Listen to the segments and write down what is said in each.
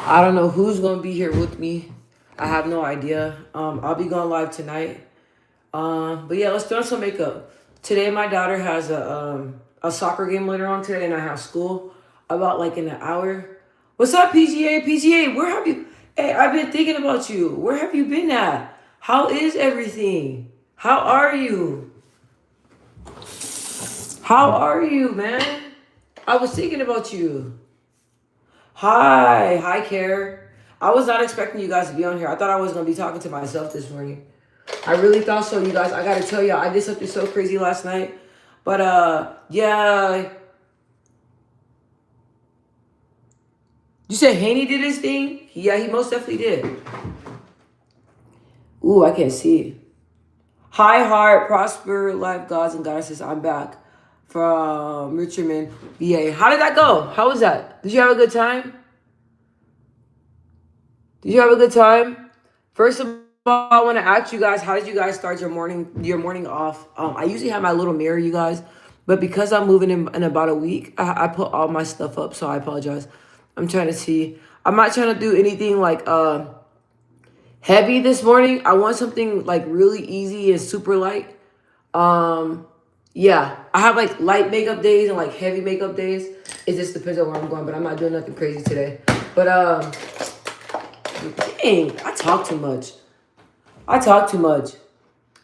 I don't know who's gonna be here with me. I have no idea. I'll be going live tonight. But yeah, let's throw some makeup. Today, my daughter has a soccer game later on today, and I have school about like in an hour. What's up, PGA? PGA, where have you? Hey, I've been thinking about you. Where have you been at? How is everything? How are you? How are you, man? I was thinking about you. Hi, Care. I was not expecting you guys to be on here. I thought I was gonna be talking to myself this morning. I really thought so, you guys. I gotta tell you, I did something so crazy last night. But yeah. You said Haney did his thing? Yeah, he most definitely did. Ooh, I can't see. Hi, heart, prosper, life, gods and goddesses. I'm back from Richmond, VA. How did that go? How was that? Did you have a good time? Did you have a good time? First of all, I want to ask you guys, how did you guys start your morning off? I usually have my little mirror, you guys, but because I'm moving in about a week, I put all my stuff up, so I apologize. I'm trying to see. I'm not trying to do anything like heavy this morning. I want something like really easy and super light. Um, yeah, I have like light makeup days and like heavy makeup days. It just depends on where I'm going, but I'm not doing nothing crazy today. But dang, I talk too much. I talk too much.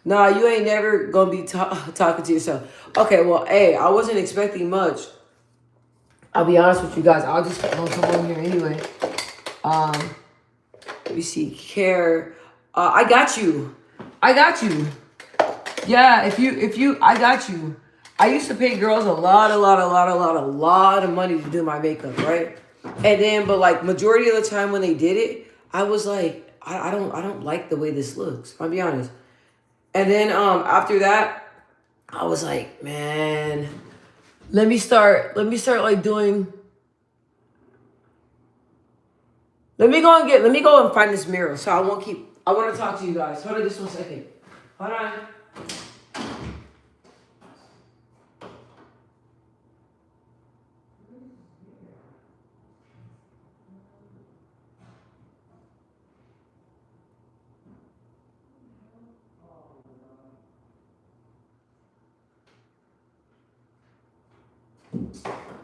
Nah, you ain't never gonna be talking to yourself. Okay, well, hey, I wasn't expecting much. I'll be honest with you guys. I'll just come on here anyway. Um, Let me see. Care. I got you. I got you. Yeah, if you, I got you. I used to pay girls a lot of money to do my makeup, right? And then, but like majority of the time when they did it, I was like, I don't like the way this looks. I'll be honest. And then after that, I was like, man, let me start like doing. Let me go and find this mirror. So I want to talk to you guys. Hold on just 1 second. Hold on.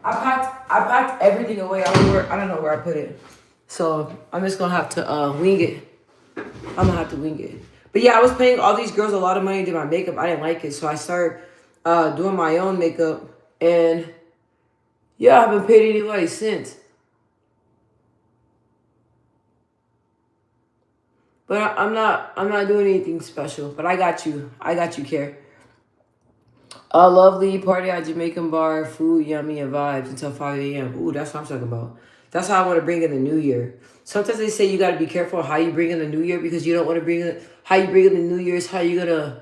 I packed everything away. I don't know where I put it. So I'm just gonna have to wing it. I'm gonna have to wing it. But yeah, I was paying all these girls a lot of money to do my makeup. I didn't like it, so I started doing my own makeup. And yeah, I haven't paid anybody since. But I'm not doing anything special. But I got you. I got you, Care. A lovely party at Jamaican bar, food yummy and vibes until 5 a.m. Ooh, that's what I'm talking about. That's how I want to bring in the new year. Sometimes they say you got to be careful how you bring in the new year because you don't want to bring in how you bring in the new year is how you gonna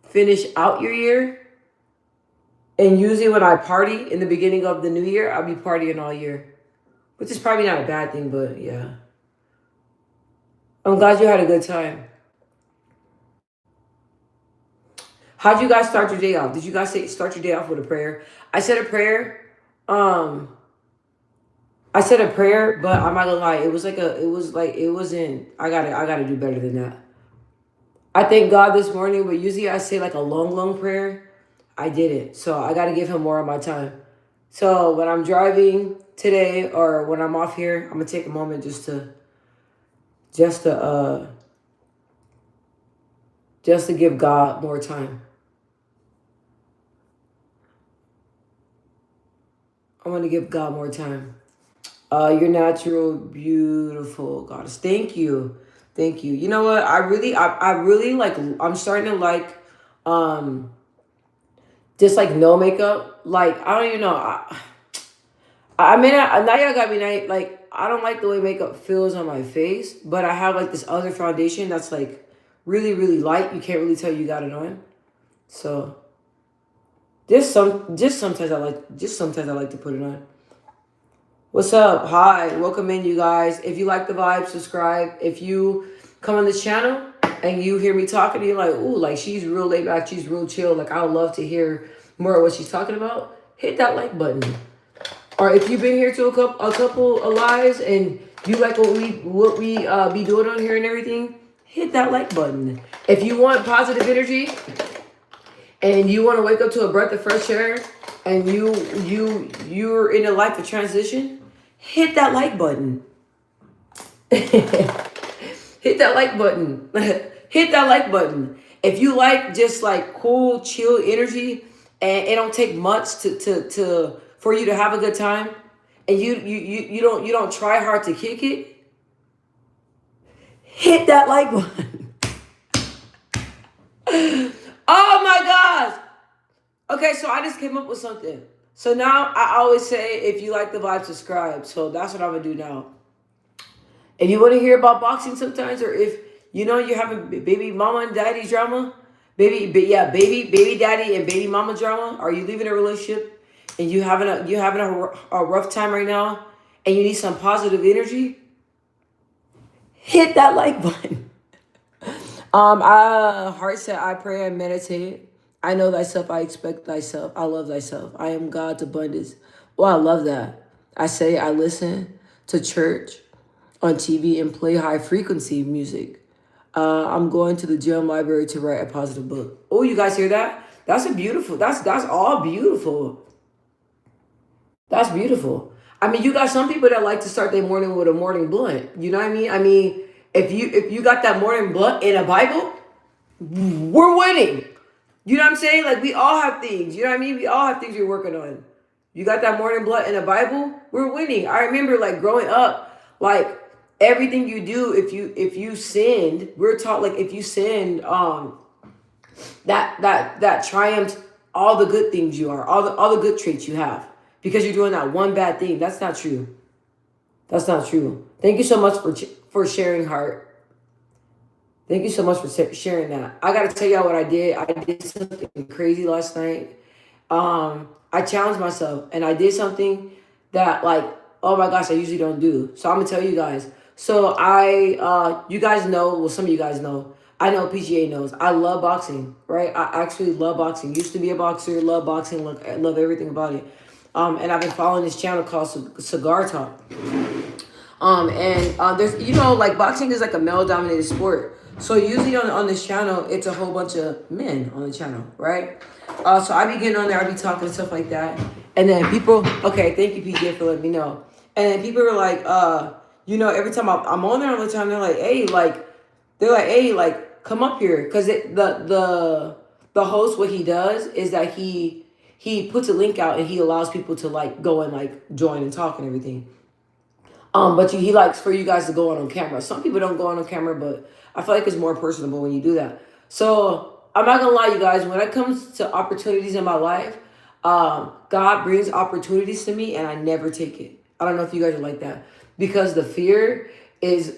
finish out your year. And usually when I party in the beginning of the new year, I'll be partying all year, which is probably not a bad thing, but yeah. I'm glad you had a good time. How'd you guys start your day off? Did you guys start your day off with a prayer? I said a prayer. Um, I said a prayer, but I'm not gonna lie. It wasn't. I gotta do better than that. I thank God this morning, but usually I say like a long prayer. I didn't, so I gotta give him more of my time. So when I'm driving today or when I'm off here, I'm gonna take a moment just to uh just to give God more time. I want to give God more time. You're natural, beautiful, goddess. Thank you, thank you. You know what? I really like. I'm starting to like, um, just like no makeup. Like I don't even know. I mean, now y'all got me. Like I don't like the way makeup feels on my face, but I have like this other foundation that's like really light. You can't really tell you got it on. So just sometimes I like to put it on. What's up? Hi, welcome in, you guys. If you like the vibe, subscribe. If you come on this channel and you hear me talking, you're like, ooh, like she's real laid back, she's real chill. Like I would love to hear more of what she's talking about. Hit that like button. Or if you've been here to a couple of lives and you like what we be doing on here and everything, hit that like button. If you want positive energy and you want to wake up to a breath of fresh air and you're in a life of transition, hit that like button. Hit that like button. Hit that like button. If you like just like cool, chill energy, and it don't take much to for you to have a good time, and you don't try hard to kick it, hit that like button. Oh my gosh. Okay, so I just came up with something. So now I always say if you like the vibe, subscribe. So that's what I'm gonna do now. If you want to hear about boxing sometimes, or if you're having baby mama and daddy drama, baby daddy and baby mama drama, are you leaving a relationship and you having a rough time right now, and you need some positive energy? Hit that like button. I heart said, I pray and meditate. I know thyself, I expect thyself, I love thyself. I am God's abundance. Well, I love that. I say I listen to church on TV and play high frequency music. I'm going to the gym library to write a positive book. Oh, you guys hear that? That's a beautiful. That's all beautiful. That's beautiful. I mean, you got some people that like to start their morning with a morning blunt. You know what I mean? I mean, if you got that morning blunt in a Bible, we're winning. You know what I'm saying? Like we all have things. You know what I mean? We all have things we're working on. You got that morning blood in the Bible, we're winning. I remember like growing up, like everything you do, if you sinned, we're taught like if you sinned, that triumphs all the good things you are, all the good traits you have. Because you're doing that one bad thing. That's not true. That's not true. Thank you so much for sharing, Heart. Thank you so much for sharing that. I got to tell y'all what I did. I did something crazy last night. I challenged myself and I did something that like, oh my gosh, I usually don't do. So I'm gonna tell you guys. So you guys know, well, some of you guys know. I know PGA knows. I love boxing, right? I actually love boxing. Used to be a boxer, love boxing, love everything about it. And I've been following this channel called Cigar Talk. And there's like boxing is like a male dominated sport. So usually on this channel, it's a whole bunch of men on the channel, right? So I be getting on there, I be talking and stuff like that. And then people, okay, thank you PJ for letting me know. And then people are like, every time I'm on there all the time, they're like, hey, like, come up here. Cause the host, what he does is that he puts a link out and he allows people to like go and like join and talk and everything. But he likes for you guys to go on camera. Some people don't go on camera, but I feel like it's more personable when you do that. So I'm not gonna lie, you guys. When it comes to opportunities in my life, God brings opportunities to me, and I never take it. I don't know if you guys are like that because the fear is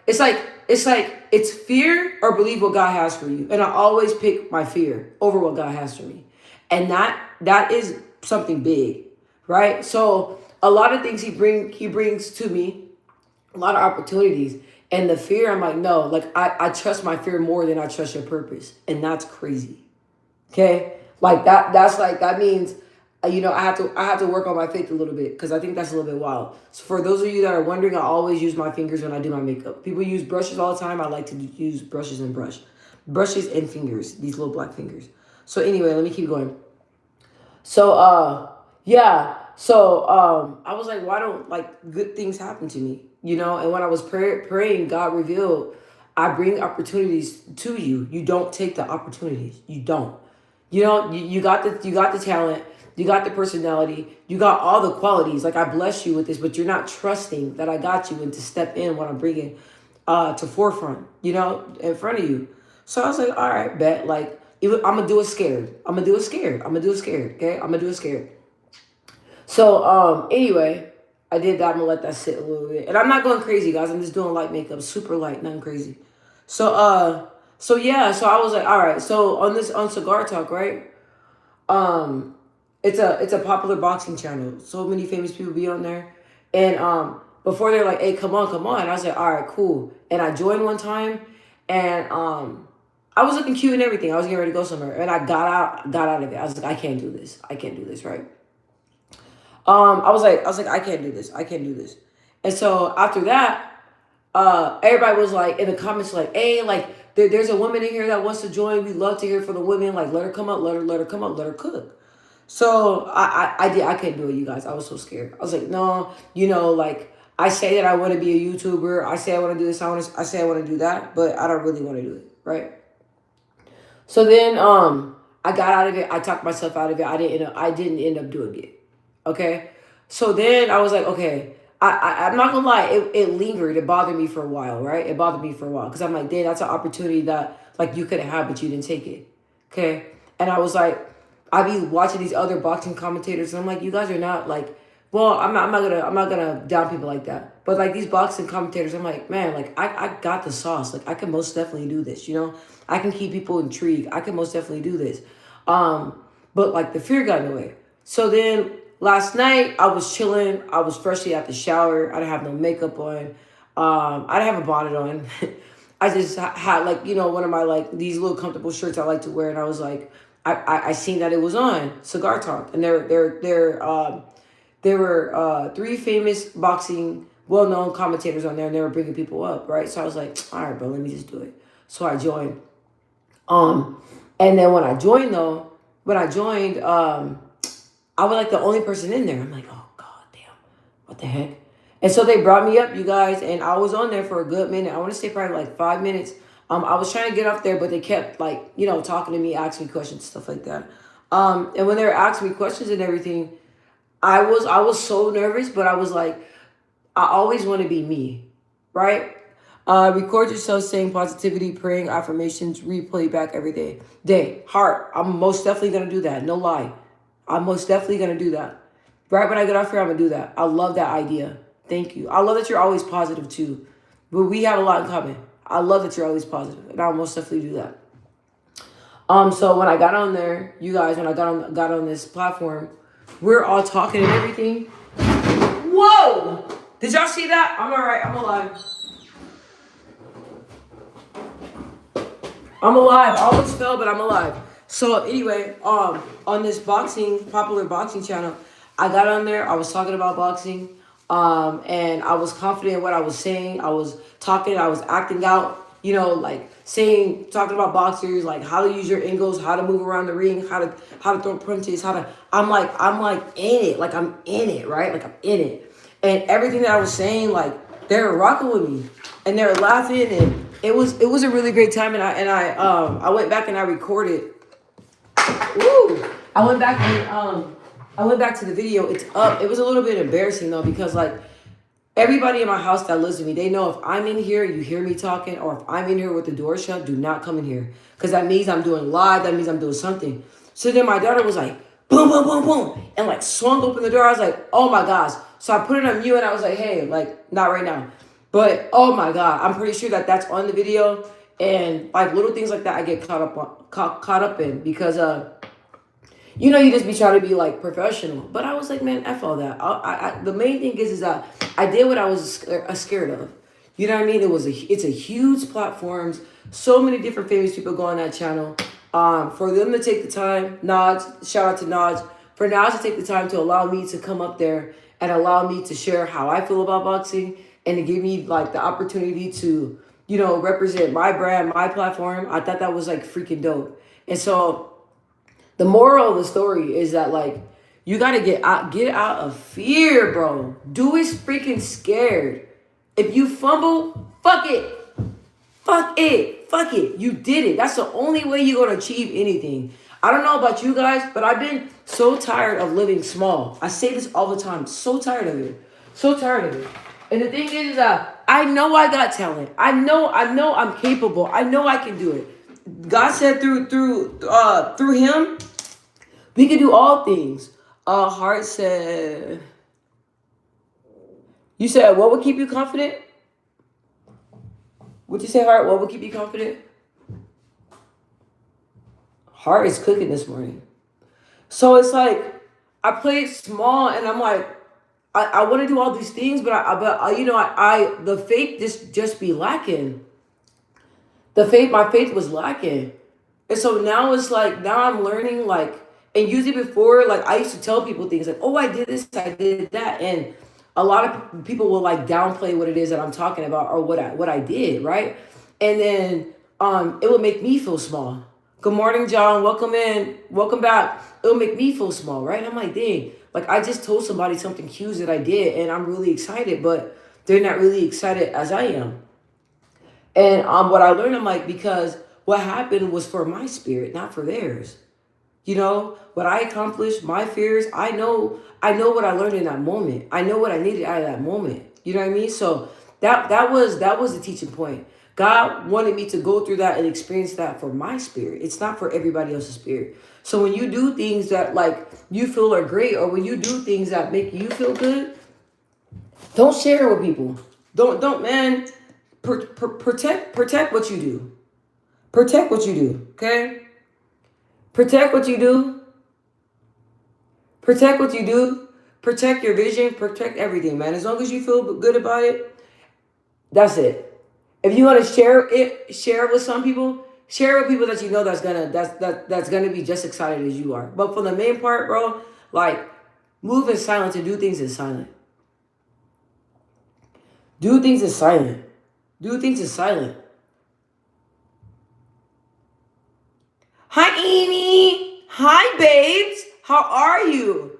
it's fear or believe what God has for you, and I always pick my fear over what God has for me, and that is something big, right? So a lot of things he brings to me, a lot of opportunities, and the fear, I'm like, no, like I trust my fear more than I trust your purpose, and that's crazy. Okay, like that means I have to work on my faith a little bit because I think that's a little bit wild. So for those of you that are wondering, I always use my fingers when I do my makeup. People use brushes all the time. I like to use brushes and fingers, these little black fingers. So anyway, let me keep going. So yeah. So I was like, why don't like good things happen to me? And when I was praying, God revealed, I bring opportunities to you. You don't take the opportunities. You don't. You got the talent, you got the personality, you got all the qualities. Like I bless you with this, but you're not trusting that I got you and to step in what I'm bringing to forefront, in front of you. So I was like, all right, bet. Like I'm gonna do it scared. I'm gonna do it scared. I'm gonna do it scared. Okay, I'm gonna do it scared. So anyway, I did that. I'm gonna let that sit a little bit, and I'm not going crazy, guys. I'm just doing light makeup, super light, nothing crazy. So yeah, so I was like, all right. So on Cigar Talk, right? Um, it's a popular boxing channel. So many famous people be on there, and before they're like, hey, come on, come on. I was like, all right, cool. And I joined one time, and I was looking cute and everything. I was getting ready to go somewhere, and I got out of it. I was like, I can't do this. I can't do this, right? I was like, I can't do this. I can't do this. And so after that, everybody was like in the comments like, hey, like there's a woman in here that wants to join. We love to hear from the women. Like, let her come up, let her come up, let her cook. So I couldn't do it, you guys. I was so scared. I was like, no, like I say that I want to be a YouTuber. I say I want to do this. I say I want to do that, but I don't really want to do it, right? So then I got out of it. I talked myself out of it. I didn't end up doing it. Okay. So then I was like, okay, I'm not gonna lie, it lingered. It bothered me for a while, right? It bothered me for a while because I'm like, dang, that's an opportunity that like you could have had, but you didn't take it. Okay. And I was like, I be watching these other boxing commentators, and I'm like, you guys are not like, well, I'm not gonna down people like that. But like these boxing commentators, I'm like, man, like I got the sauce. Like I can most definitely do this, I can keep people intrigued. I can most definitely do this. But like the fear got in the way. So then last night I was chilling. I was freshly out the shower. I didn't have no makeup on. I didn't have a bonnet on. I just had like, one of my like these little comfortable shirts I like to wear. And I was like, I seen that it was on Cigar Talk. And there were three famous boxing well-known commentators on there, and they were bringing people up, right? So I was like, all right, bro, let me just do it. So I joined. And then when I joined, I was like the only person in there. I'm like, oh god damn, what the heck? And so they brought me up, you guys, and I was on there for a good minute. I want to say probably like 5 minutes. I was trying to get up there, but they kept like, talking to me, asking me questions, stuff like that. And when they were asking me questions and everything, I was so nervous, but I was like, I always want to be me, right? Record yourself saying positivity, praying, affirmations, replay back every day. Heart, I'm most definitely going to do that. No lie. I'm most definitely going to do that. Right when I get off here, I'm going to do that. I love that idea. Thank you. I love that you're always positive too. But we have a lot in common. I love that you're always positive, and I'll most definitely do that. So when I got on there, you guys, when I got on this platform, we're all talking and everything. Whoa! Did y'all see that? I'm all right. I'm alive. I almost fell, but I'm alive. So anyway, on this popular boxing channel, I got on there. I was talking about boxing, and I was confident in what I was saying. I was talking. I was acting out. Like talking about boxers, like how to use your angles, how to move around the ring, how to throw punches, I'm like in it, like I'm in it, right? Like I'm in it, and everything that I was saying, like they were rocking with me, and they were laughing, and it was a really great time, and I went back and I recorded. Woo! I went back to the video. It's up. It was a little bit embarrassing though because like. Everybody in my house that lives with me, they know if I'm in here, you hear me talking, or if I'm in here with the door shut, do not come in here. Because that means I'm doing live, that means I'm doing something. So then my daughter was like, boom, boom, boom, boom, and like swung open the door. I was like, oh my gosh. So I put it on mute and I was like, hey, like not right now. But oh my God, I'm pretty sure that that's on the video. And like little things like that I get caught up in because you just be trying to be like professional. But I was like, man, F all that. The main thing is that I did what I was scared of. You know what I mean? It's a huge platform. So many different famous people go on that channel. For them to take the time, Naj, shout out to Naj, for Naj to take the time to allow me to come up there and allow me to share how I feel about boxing and to give me like the opportunity to, represent my brand, my platform. I thought that was like freaking dope. And so the moral of the story is that like you gotta get out of fear, bro. Do is freaking scared. If you fumble, fuck it. You did it. That's the only way you're gonna achieve anything. I don't know about you guys, but I've been so tired of living small. I say this all the time. So tired of it. And the thing is that I know I got talent. I know I'm capable. I know I can do it. God said through him, we can do all things. Heart said, you said, what would keep you confident? What'd you say, Heart? What would keep you confident? Heart is cooking this morning. So it's like, I play it small and I'm like, I want to do all these things, but the faith just be lacking. My faith was lacking. And so now it's like, now I'm learning like, And usually before, like I used to tell people things like, oh, I did this, I did that. And a lot of people will like downplay what it is that I'm talking about or what I did, right? And then it would make me feel small. Good morning, John. Welcome in. Welcome back. It'll make me feel small, right? I'm like, dang, like I just told somebody something huge that I did and I'm really excited, but they're not really excited as I am. And what I learned, I'm like, because what happened was for my spirit, not for theirs. You know, what I accomplished, my fears, I know what I learned in that moment. I know what I needed out of that moment. You know what I mean? So that was the teaching point. God wanted me to go through that and experience that for my spirit. It's not for everybody else's spirit. So when you do things that like you feel are great, or when you do things that make you feel good, don't share it with people. Don't man. Protect what you do. Protect what you do. Okay. Protect what you do. Protect what you do. Protect your vision. Protect everything, man. As long as you feel good about it, that's it. If you want to share it with some people. Share it with people that you know that's gonna be just excited as you are. But for the main part, bro, like move in silence and do things in silence. Do things in silent. Do things in silent. Hi, Amy. Hi, babes. How are you?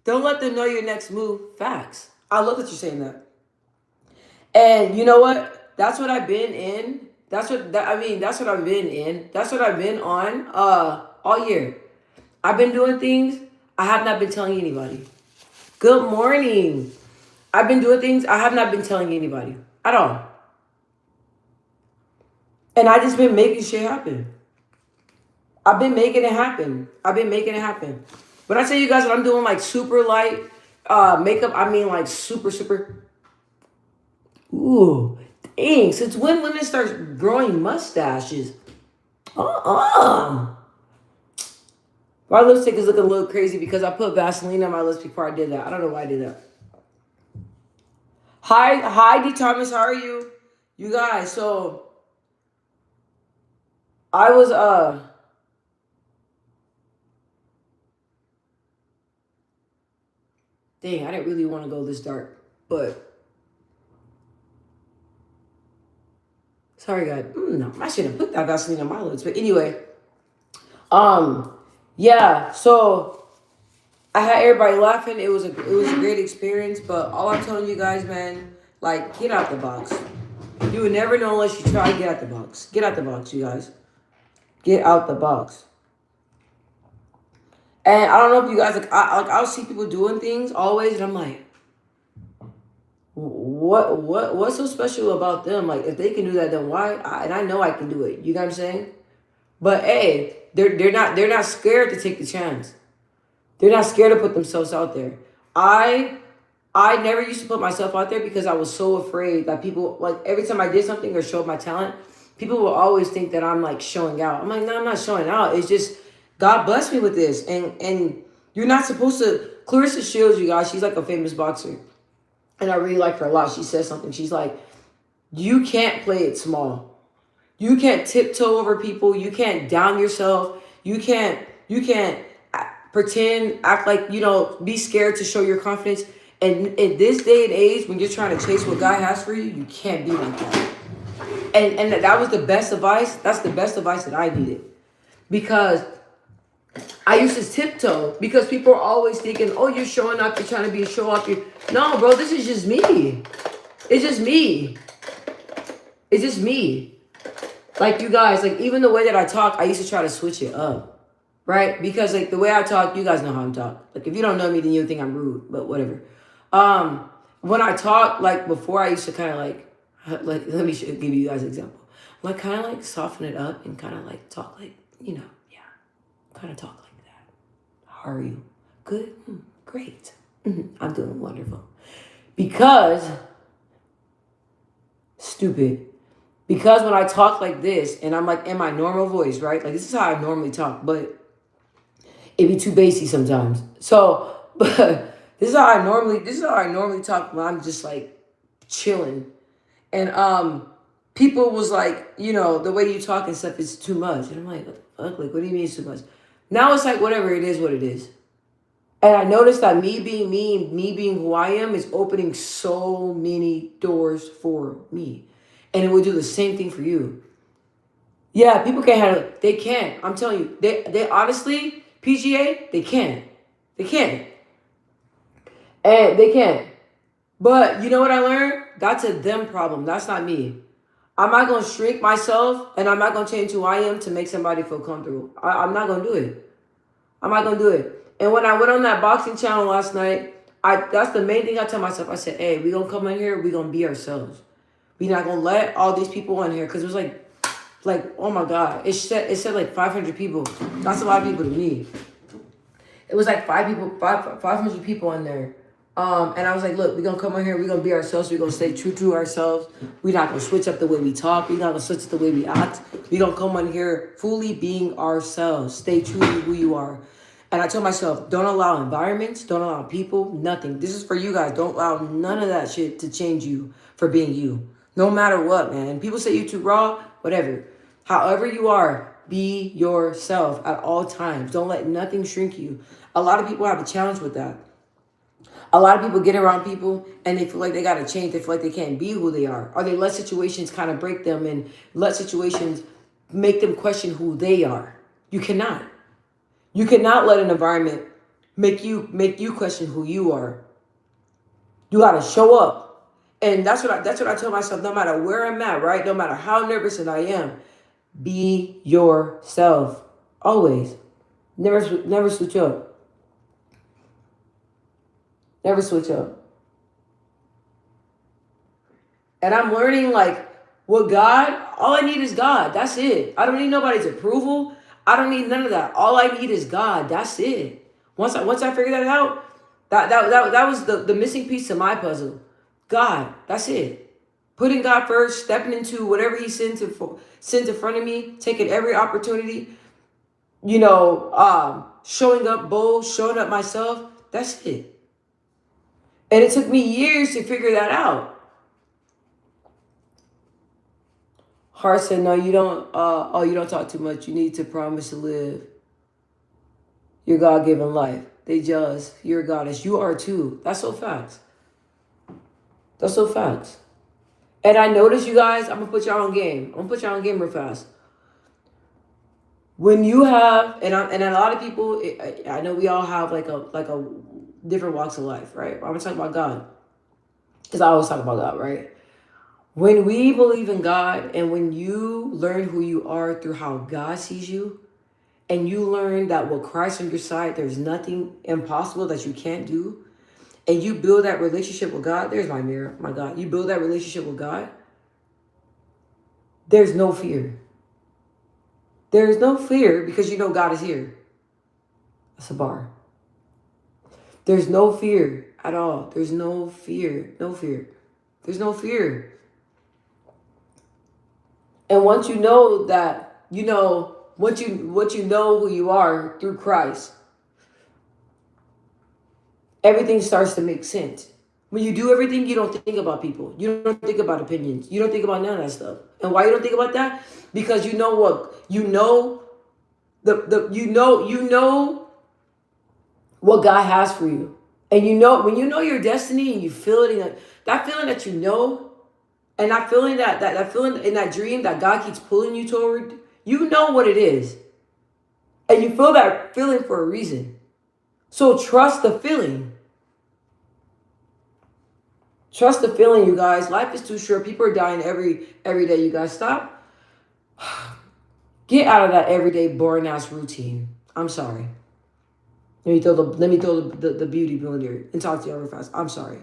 Don't let them know your next move. Facts. I love that you're saying that. And you know what? That's what I've been in. That's what I've been in. That's what I've been on all year. I've been doing things I have not been telling anybody. Good morning. I've been doing things I have not been telling anybody at all. And I just been making shit happen. I've been making it happen. I've been making it happen. When I tell you guys that I'm doing like super light makeup, I mean like super, super. Ooh, dang. Since when women start growing mustaches? Uh-uh. My lipstick is looking a little crazy because I put Vaseline on my lips before I did that. I don't know why I did that. Hi, D. Thomas. How are you? You guys, so I was, dang, I didn't really want to go this dark, but sorry, guys. No, I shouldn't have put that Vaseline on my lips. But anyway, um, yeah. So I had everybody laughing. It was a great experience. But all I'm telling you guys, man, like get out the box. You would never know unless you try. Get out the box. Get out the box, you guys. Get out the box. And I don't know if you guys I'll see people doing things always, and I'm like, what's so special about them? Like if they can do that, then why? And I know I can do it. You know what I'm saying? But hey, they're not scared to take the chance. They're not scared to put themselves out there. I I never used to put myself out there because I was so afraid that people like every time I did something or showed my talent, people will always think that I'm like showing out. I'm like, no, I'm not showing out. It's just God blessed me with this, and you're not supposed to. Clarissa Shields, you guys, she's like a famous boxer, and I really like her a lot. She says something. She's like, you can't play it small. You can't tiptoe over people. You can't down yourself. You can't pretend, act like, be scared to show your confidence. And in this day and age, when you're trying to chase what God has for you, you can't be like that. And that was the best advice. That's the best advice that I needed. Because I used to tiptoe because people are always thinking, oh, you're showing up, you're trying to be a show off. No, bro, this is just me. It's just me. It's just me. Like you guys, like even the way that I talk, I used to try to switch it up. Right? Because like the way I talk, you guys know how I'm talk. Like if you don't know me, then you think I'm rude, but whatever. When I talk, like before I used to kind of like let me give you guys an example. Like kind of like soften it up and kind of like talk like, yeah, kind of talk like that. How are you? Good? Great. I'm doing wonderful. Because, stupid. Because when I talk like this and I'm like in my normal voice, right? Like this is how I normally talk, but it be too bassy sometimes. So, but this is how I normally talk when I'm just like chilling. And people was like, the way you talk and stuff is too much. And I'm like, what the fuck? Like, what do you mean it's too much? Now it's like whatever, it is what it is. And I noticed that me being me, me being who I am, is opening so many doors for me. And it will do the same thing for you. Yeah, people can't handle it. They can't. I'm telling you. They honestly, PGA, they can't. They can't. And they can't. But you know what I learned? That's a them problem. That's not me. I'm not gonna shrink myself, and I'm not gonna change who I am to make somebody feel comfortable. I'm not gonna do it. I'm not gonna do it. And when I went on that boxing channel last night, that's the main thing I tell myself. I said, "Hey, we gonna come in here. We gonna be ourselves. We not gonna let all these people in here because it was like oh my god, it said like 500 people. That's a lot of people to me. It was like 500 people in there. And I was like, look, we're gonna come in here, we're gonna be ourselves, we're gonna stay true to ourselves. We're not gonna switch up the way we talk, we're not gonna switch up the way we act. We're gonna come in here fully being ourselves. Stay true to who you are. And I told myself, don't allow environments, don't allow people, nothing. This is for you guys. Don't allow none of that shit to change you for being you. No matter what, man. People say you too raw, whatever. However you are, be yourself at all times. Don't let nothing shrink you. A lot of people have a challenge with that. A lot of people get around people and they feel like they got to change. They feel like they can't be who they are. Or they let situations kind of break them and let situations make them question who they are. You cannot. You cannot let an environment make you question who you are. You got to show up. And that's what I tell myself, no matter where I'm at, right? No matter how nervous I am, be yourself. Always. Never switch up. Never switch up. And I'm learning like with God, all I need is God. That's it. I don't need nobody's approval. I don't need none of that. All I need is God. That's it. Once I figure that out, that was the missing piece to my puzzle. God. That's it. Putting God first, stepping into whatever He sends in front of me, taking every opportunity, showing up bold, showing up myself. That's it. And it took me years to figure that out. Heart said, no, you don't, you don't talk too much. You need to promise to live your God-given life. They just, you're a goddess. You are too. That's so facts. That's so facts. And I noticed, you guys, I'm going to put y'all on game. I'm going to put y'all on game real fast. When you have, and a lot of people, I know we all have like a different walks of life, right? I'm going to talk about God. Because I always talk about God, right? When we believe in God and when you learn who you are through how God sees you, and you learn that with Christ on your side, there's nothing impossible that you can't do, and you build that relationship with God, there's my mirror, my God. You build that relationship with God, there's no fear. There is no fear because you know God is here. That's a bar. There's no fear at all. There's no fear. No fear. There's no fear. And once you know that, once you know who you are through Christ, everything starts to make sense. When you do everything, you don't think about people. You don't think about opinions. You don't think about none of that stuff. And why you don't think about that? Because you know what God has for you. And when you know your destiny and you feel it, and that feeling that you know, and that feeling that feeling in that dream that God keeps pulling you toward, you know what it is. And you feel that feeling for a reason. So trust the feeling. Trust the feeling, you guys. Life is too short. People are dying every day, you guys. Stop. Get out of that everyday boring ass routine. I'm sorry. Let me throw the beauty blender and talk to you real fast. I'm sorry.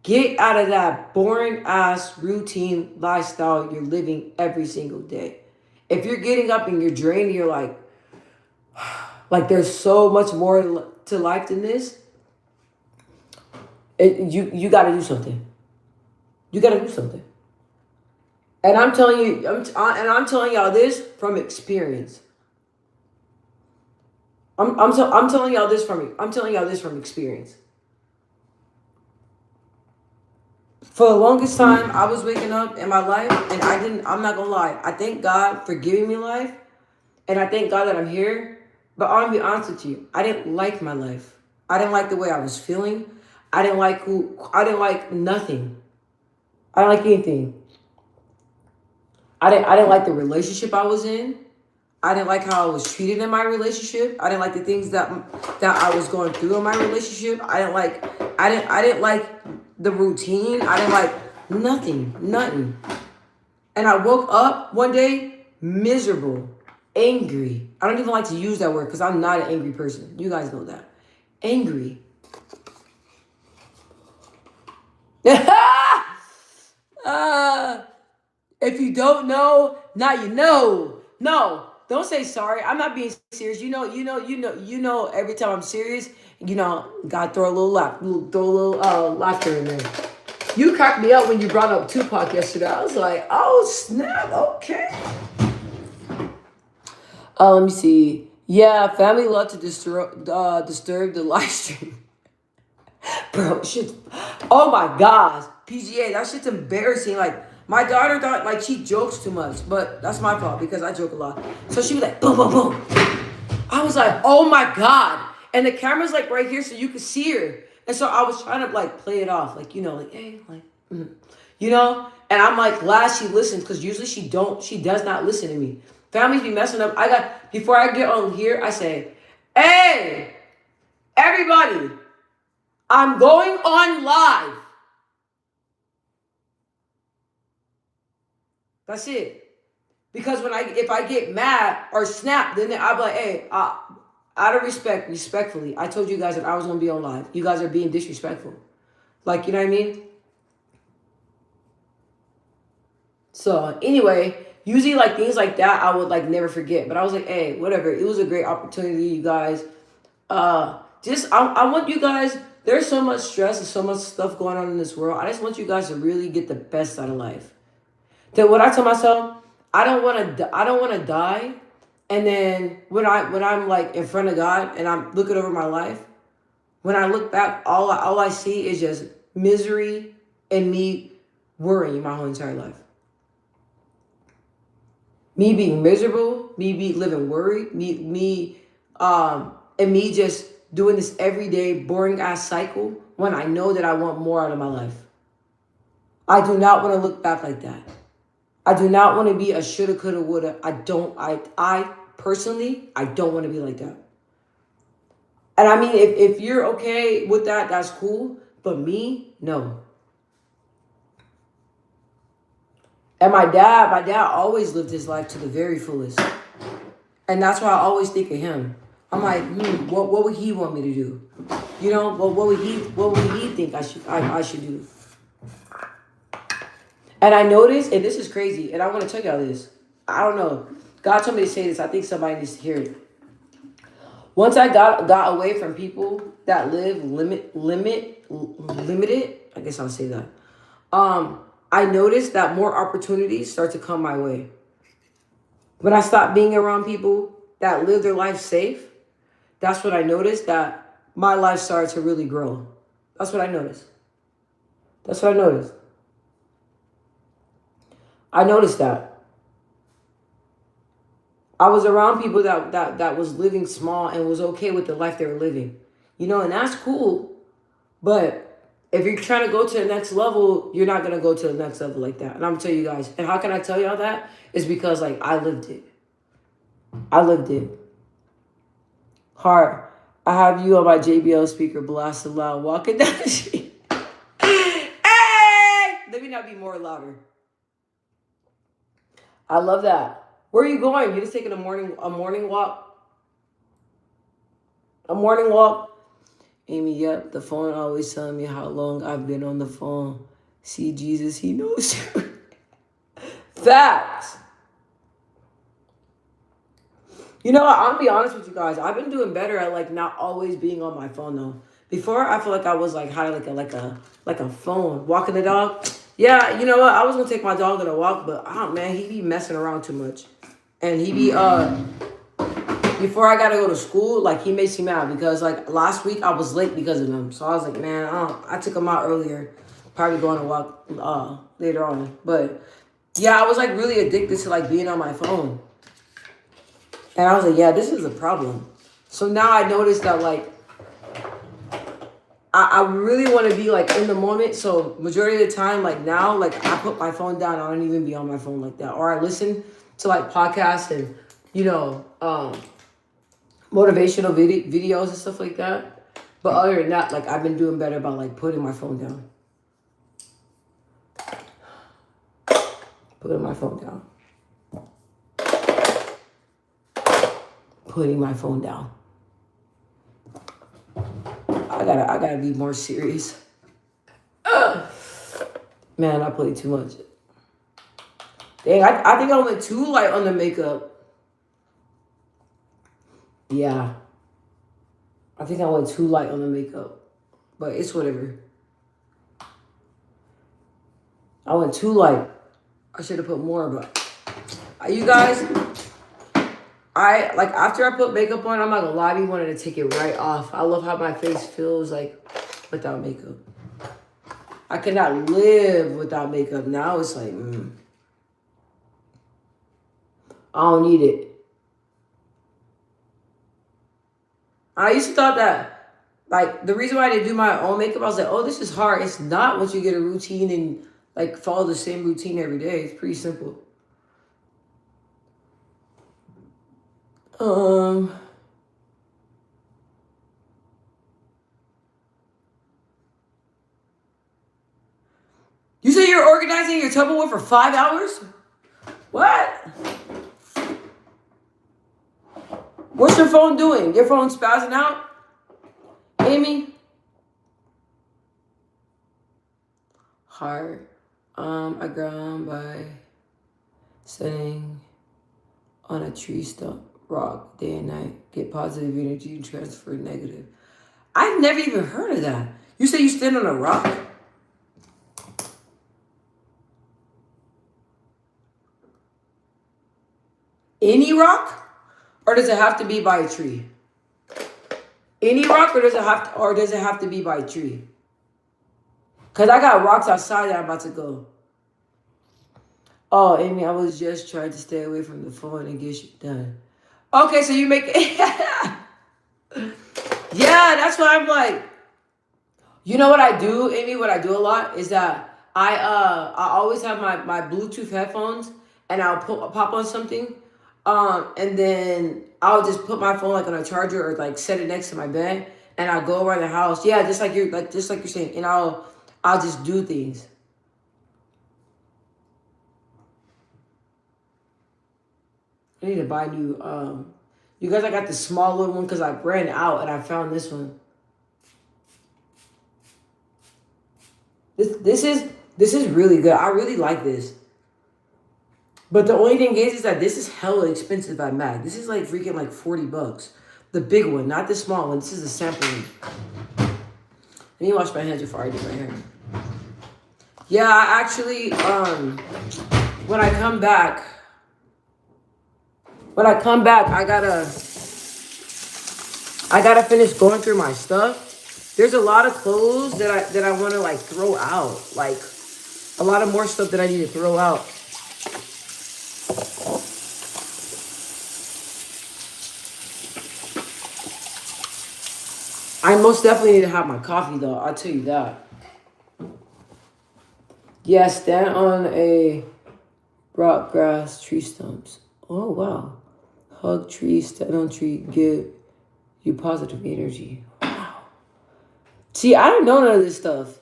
Get out of that boring ass routine lifestyle you're living every single day. If you're getting up and you're drained, you're like there's so much more to life than this. You got to do something. You got to do something. And I'm telling you, I'm telling y'all this from experience. I'm telling y'all this from experience. For the longest time, I was waking up in my life, and I'm not gonna lie, I thank God for giving me life, and I thank God that I'm here, But I'm gonna be honest with you, I didn't like my life. I didn't like the way I was feeling. I didn't like I didn't like nothing. I didn't like anything. I didn't like the relationship I was in. I didn't like how I was treated in my relationship. I didn't like the things that I was going through in my relationship. I didn't like the routine. I didn't like nothing. And I woke up one day miserable, angry. I don't even like to use that word because I'm not an angry person. You guys know that. Angry. If you don't know, now you know. No, don't say sorry. I'm not being serious. You know. Every time I'm serious, gotta throw a little laughter in there. You cracked me up when you brought up Tupac yesterday. I was like, oh snap, okay. Let me see. Yeah, family love to disturb the live stream. Bro, shit. Oh my gosh. PGA, that shit's embarrassing. Like, my daughter thought, like, she jokes too much. But that's my fault because I joke a lot. So she was like, boom, boom, boom. I was like, oh my God. And the camera's, like, right here so you could see her. And so I was trying to, like, play it off. Like, like, hey, like, And I'm, like, glad she listens because usually she does not listen to me. Families be messing up. Before I get on here, I say, hey, everybody. I'm going on live. That's it. Because if I get mad or snap, then I'll be like, hey, out of respectfully, I told you guys that I was going to be on live. You guys are being disrespectful. Like, you know what I mean? So, anyway, usually, like, things like that, I would, like, never forget. But I was like, hey, whatever. It was a great opportunity, you guys. I want you guys... There's so much stress and so much stuff going on in this world. I just want you guys to really get the best out of life. That what I tell myself, I don't want to die. And then when I'm like in front of God and I'm looking over my life, when I look back, all I see is just misery and me worrying my whole entire life. Me being miserable, me living worried, and me just doing this everyday boring ass cycle when I know that I want more out of my life. I do not want to look back like that. I do not want to be a shoulda, coulda, woulda. I personally, I don't want to be like that. And I mean, if you're okay with that, that's cool. But me, no. And my dad always lived his life to the very fullest. And that's why I always think of him. I'm like, what would he want me to do? What would he think I should do? And I noticed, and this is crazy, and I want to tell y'all this. I don't know. God told me to say this. I think somebody needs to hear it. Once I got away from people that live limited, I guess I'll say that. I noticed that more opportunities start to come my way. When I stopped being around people that live their life safe, that's what I noticed, that my life started to really grow. That's what I noticed. I noticed that. I was around people that was living small and was okay with the life they were living. And that's cool. But if you're trying to go to the next level, you're not going to go to the next level like that. And I'm going to tell you guys. And how can I tell y'all that? It's because, like, I lived it. Heart, I have you on my JBL speaker blasted loud, walking down the street. Hey! Let me not be more louder. I love that. Where are you going? You're just taking a morning walk? A morning walk? Amy, yep, the phone always telling me how long I've been on the phone. See, Jesus, he knows. Facts. I'm gonna be honest with you guys. I've been doing better at like not always being on my phone though. Before, I feel like I was like had like a phone. Walking the dog. Yeah, you know what? I was gonna take my dog on a walk, but man, he be messing around too much, and he be Before I gotta go to school, like he makes me mad because like last week I was late because of him. So I was like, man, I took him out earlier, probably going to walk later on. But yeah, I was like really addicted to like being on my phone. And I was like, yeah, this is a problem. So now I noticed that like I really want to be like in the moment. So majority of the time, like now, like I put my phone down. I don't even be on my phone like that. Or I listen to like podcasts and you know motivational videos and stuff like that. But other than that, like I've been doing better about like putting my phone down. Putting my phone down. Putting my phone down. I gotta be more serious. Man, I played too much. Dang, I think I went too light on the makeup. Yeah. I think I went too light on the makeup. But it's whatever. I went too light. I should have put more, but you guys, I like after I put makeup on, I'm not gonna lie, I be wanting to take it right off. I love how my face feels like without makeup. I cannot live without makeup. Now it's like, I don't need it. I used to thought that, like, the reason why I didn't do my own makeup, I was like, oh, this is hard. It's not once you get a routine and, like, follow the same routine every day. It's pretty simple. You say you're organizing your Tupperware for 5 hours? What? What's your phone doing? Your phone spazzing out? Amy? Hard. I ground by sitting on a tree stump, rock, day and night. Get positive energy and transfer negative. I've never even heard of that. You say you stand on a rock? Any rock? Or does it have to be by a tree? Any rock, or does it have to be by a tree? Cause I got rocks outside that I'm about to go. Oh, Amy, I was just trying to stay away from the phone and get shit done. Okay, so you make it. Yeah, that's why I'm like. You know what I do, Amy? What I do a lot is that I always have my Bluetooth headphones and I'll pop on something, and then I'll just put my phone like on a charger or like set it next to my bed and I'll go around the house. Yeah, just like you're saying, and I'll just do things. I need to buy new. You guys, I got the small little one because I ran out and I found this one. This is really good. I really like this. But the only thing is that this is hella expensive at Mac. This is like freaking like $40. The big one, not the small one. This is a sample one. Let me wash my hands before I do my hair. Yeah, I actually, when I come back, I gotta finish going through my stuff. There's a lot of clothes that I want to like throw out, like a lot of more stuff that I need to throw out. I most definitely need to have my coffee though. I'll tell you that. Yeah, stand on a rock, grass, tree stumps. Oh wow. Hug tree, stand on tree, give you positive energy. Wow. See, I don't know none of this stuff.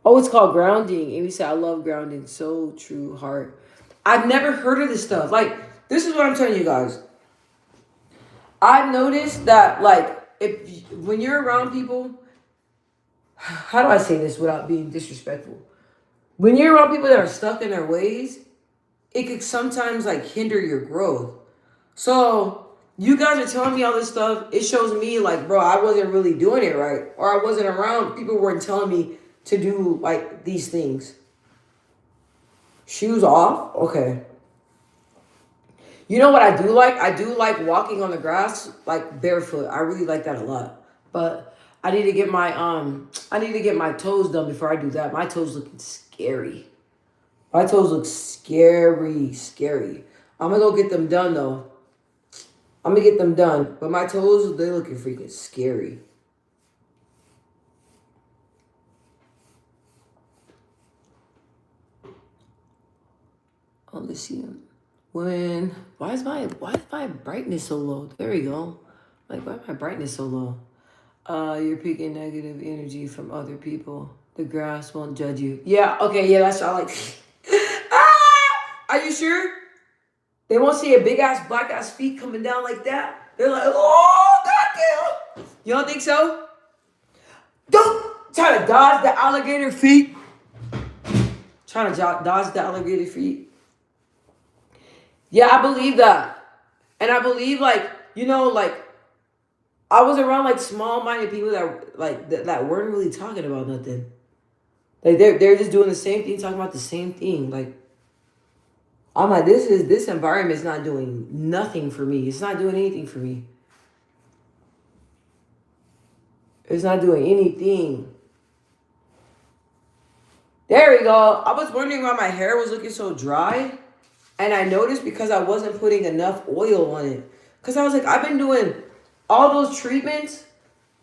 Oh, it's called grounding. Amy said, I love grounding. So true, heart. I've never heard of this stuff. Like, this is what I'm telling you guys. I've noticed that, like, when you're around people, how do I say this without being disrespectful? When you're around people that are stuck in their ways, it could sometimes, like, hinder your growth. So, you guys are telling me all this stuff. It shows me, like, bro, I wasn't really doing it right. Or I wasn't around. People weren't telling me to do, like, these things. Shoes off? Okay. You know what I do like? I do like walking on the grass, like barefoot. I really like that a lot. But I need to get my toes done before I do that. My toes looking scary. My toes look scary, scary. I'm gonna go get them done though. I'm gonna get them done. But my toes, they're looking freaking scary. Oh, let's see them. Why is my brightness so low? There we go. Like, why is my brightness so low? You're picking negative energy from other people. The grass won't judge you. Yeah, okay, yeah, that's all like. Are you sure? They won't see a big ass black ass feet coming down like that. They're like, oh goddamn. You don't think so? Don't try to dodge the alligator feet. Trying to dodge the alligator feet. Yeah, I believe that. And I believe like, like I was around like small-minded people that like that weren't really talking about nothing. Like they're just doing the same thing, talking about the same thing. Like I'm like, this environment is not doing nothing for me. It's not doing anything for me. It's not doing anything. There we go. I was wondering why my hair was looking so dry. And I noticed because I wasn't putting enough oil on it. Because I was like, I've been doing all those treatments,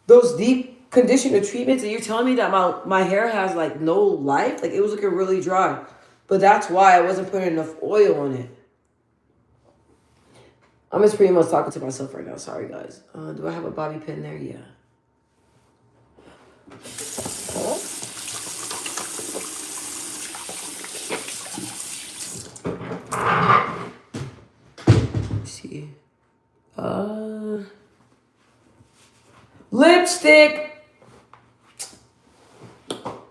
those deep conditioner treatments, and you're telling me that my hair has like no life? Like it was looking really dry. But that's why I wasn't putting enough oil on it. I'm just pretty much talking to myself right now. Sorry, guys. Do I have a bobby pin there? Yeah. Let's see. Lipstick.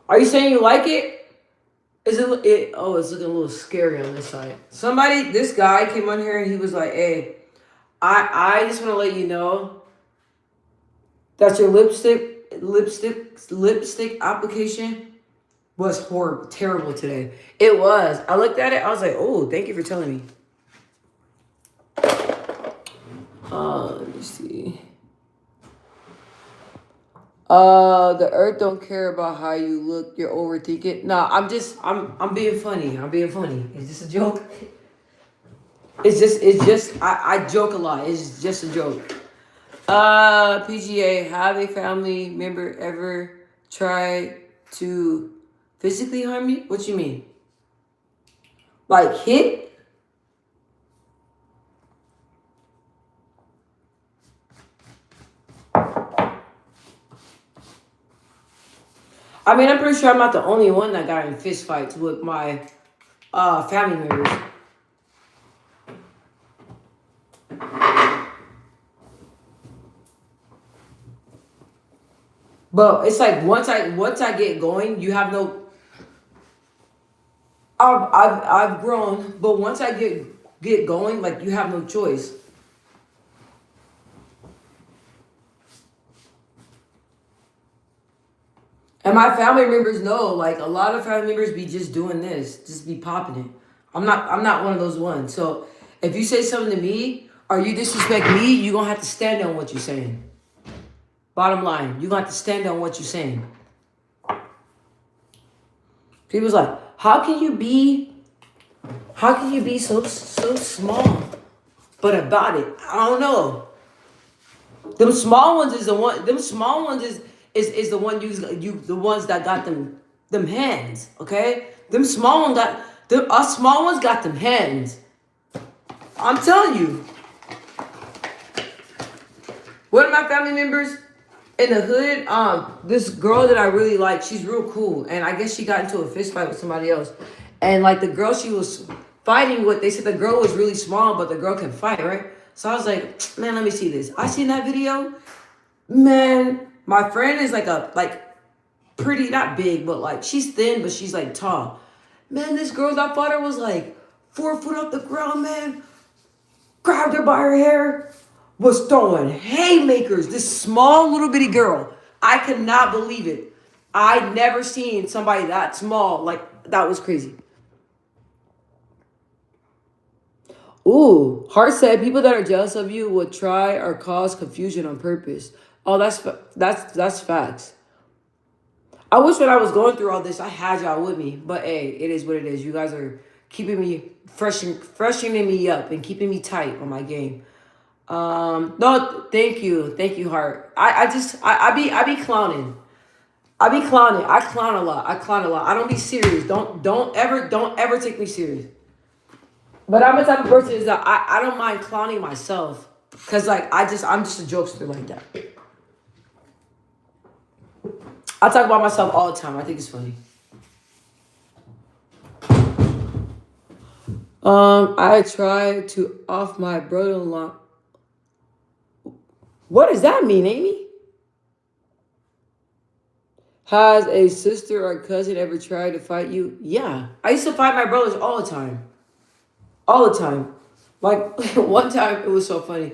Are you saying you like it? Is it? Oh, it's looking a little scary on this side. This guy came on here and he was like, "Hey, I just want to let you know that your lipstick application was horrible, terrible today. It was. I looked at it. I was like, oh, thank you for telling me. Let me see. The earth don't care about how you look. You're overthinking. No, I'm being funny. I'm being funny. Is this a joke? It's just, I joke a lot. It's just a joke. PGA, have a family member ever try to physically harm you? What you mean? Like hit? I mean, I'm pretty sure I'm not the only one that got in fist fights with my family members. But it's like once I get going, you have no. I've grown, but once I get going, like you have no choice. And my family members know, like a lot of family members be just doing this, just be popping it. I'm not one of those ones. So if you say something to me or you disrespect me, you gonna have to stand on what you're saying. Bottom line, you gonna have to stand on what you're saying. People's like, how can you be so small? But about it, I don't know. Them small ones is the one. Them small ones is the one the ones that got them hands. Okay, us small ones got them hands. I'm telling you. One of my family members in the hood, this girl that I really like, she's real cool, and I guess she got into a fist fight with somebody else, and like the girl she was fighting with, they said the girl was really small, but the girl can fight, right? So I was like, man, let me see this. I seen that video, man. My friend is like pretty, not big, but like she's thin, but she's like tall. Man, this girl that fought her was like 4 foot off the ground, man. Grabbed her by her hair, was throwing haymakers. This small little bitty girl. I could not believe it. I'd never seen somebody that small. Like, that was crazy. Ooh, Hart said people that are jealous of you would try or cause confusion on purpose. Oh, that's facts. I wish when I was going through all this, I had y'all with me. But hey, it is what it is. You guys are keeping me freshening me up and keeping me tight on my game. No, thank you, Heart. I be clowning. I be clowning. I clown a lot. I clown a lot. I don't be serious. Don't ever take me serious. But I'm the type of person is that I don't mind clowning myself, cause like I'm just a jokester like that. I talk about myself all the time. I think it's funny. I try to off my brother-in-law. What does that mean, Amy? Has a sister or cousin ever tried to fight you? Yeah, I used to fight my brothers all the time, all the time. Like one time, it was so funny.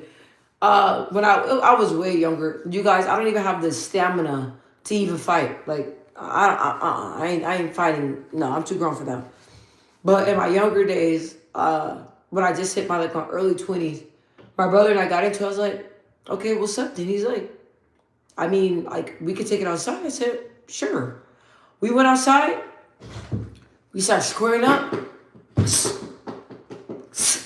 When I was way younger, you guys, I don't even have the stamina to even fight. Like I ain't fighting. No, I'm too grown for that. But in my younger days, when I just hit my early 20s, my brother and I got into. I was like, okay, what's up? Then he's like, I mean, like we could take it outside. I said, sure. We went outside. We started squaring up.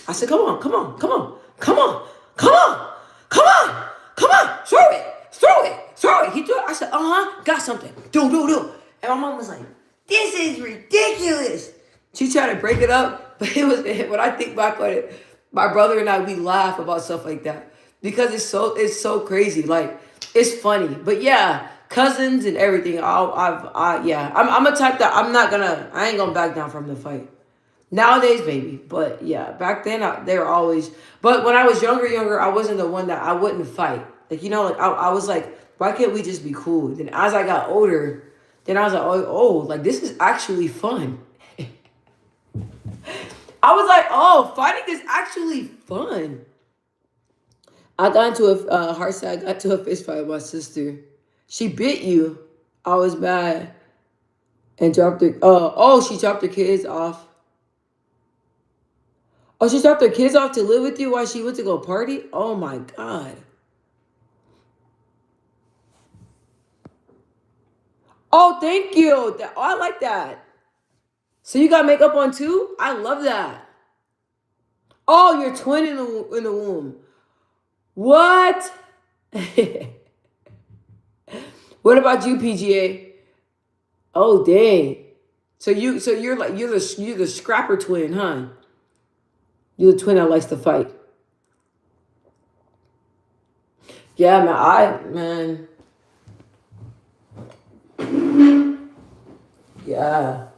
I said, come on, come on, come on, come on, come on, come on, come on, throw it, throw it, throw it. He threw it. I said, got something. Do. And my mom was like, this is ridiculous. She tried to break it up, but it was when I think back on it, my brother and I we laugh about stuff like that because it's so crazy. Like it's funny, but yeah, cousins and everything. Yeah, I'm a type that I ain't gonna back down from the fight. Nowadays, maybe, but yeah, back then they were always. But when I was younger, I wasn't the one that I wouldn't fight. Like like I was like, why can't we just be cool? Then as I got older, then I was like, like this is actually fun. I was like, oh, fighting is actually fun. I got into a hard side. I got into a fist fight with my sister. She bit you. I was mad and dropped her. She dropped her kids off. Oh, she dropped her kids off to live with you while she went to go party? Oh my God. Oh, thank you. I like that. So you got makeup on too? I love that. Oh, you're twin in the womb. What? What about you, PGA? Oh, dang. So you're the scrapper twin, huh? You're the twin that likes to fight. Yeah, man. Yeah.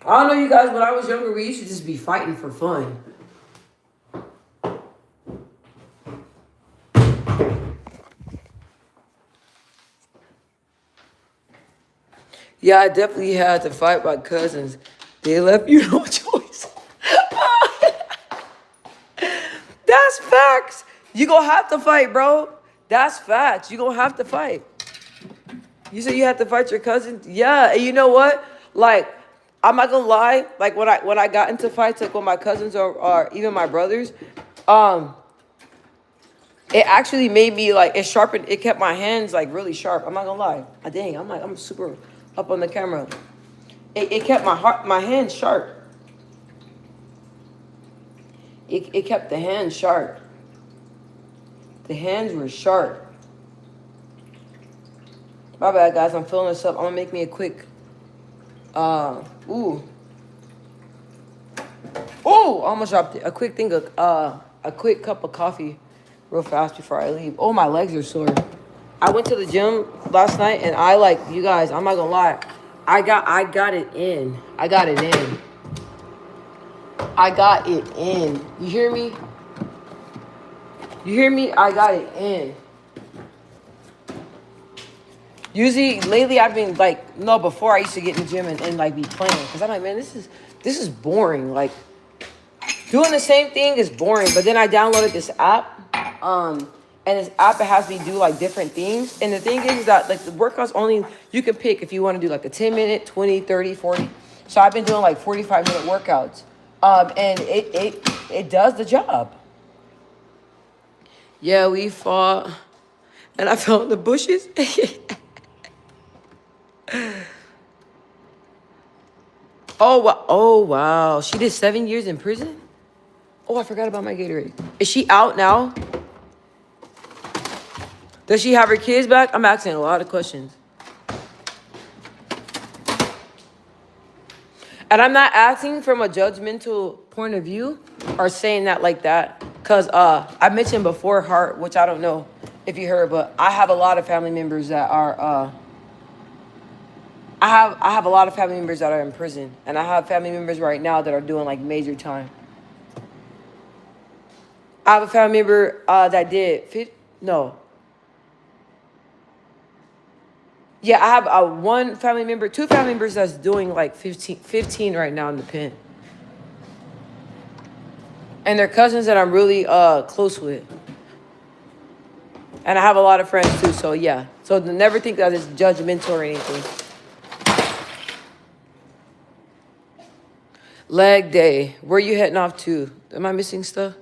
I don't know, you guys. When I was younger, we used to just be fighting for fun. Yeah, I definitely had to fight my cousins. They left you no choice. That's facts. You gonna have to fight, bro. That's facts. You gonna have to fight. You said you had to fight your cousin? Yeah, and you know what? Like, I'm not gonna lie. Like when I got into fights, like with my cousins or even my brothers, um, it actually made me like it sharpened. It kept my hands like really sharp. I'm not gonna lie. Dang, I'm super up on the camera. It kept my hands sharp. It kept the hands sharp. The hands were sharp. My bad, guys. I'm filling this up. I'm gonna make me a quick. Ooh. Oh, I almost dropped it. A quick thing of a quick cup of coffee, real fast before I leave. Oh, my legs are sore. I went to the gym last night and I like you guys. I'm not gonna lie. I got it in. I got it in. I got it in. You hear me? You hear me? I got it in. Usually, lately, I've been like, no, before I used to get in the gym and like be playing. Because I'm like, man, this is boring. Like, doing the same thing is boring. But then I downloaded this app. And this app, it has me do like different things. And the thing is that like the workouts only, you can pick if you want to do like a 10-minute, 20, 30, 40. So I've been doing like 45-minute workouts. And it does the job. Yeah, we fought. And I fell in the bushes. Oh, oh, wow. She did 7 years in prison? Oh, I forgot about my Gatorade. Is she out now? Does she have her kids back? I'm asking a lot of questions. And I'm not asking from a judgmental point of view or saying that like that. Because I mentioned before Heart, which I don't know if you heard, but I have a lot of family members that are... I have a lot of family members that are in prison. And I have family members right now that are doing like major time. I have a family member that did... No. Yeah, I have one family member, two family members that's doing like 15 right now in the pen. And they're cousins that I'm really close with. And I have a lot of friends too, so yeah. So never think that it's judgmental or anything. Leg day. Where you heading off to? Am I missing stuff?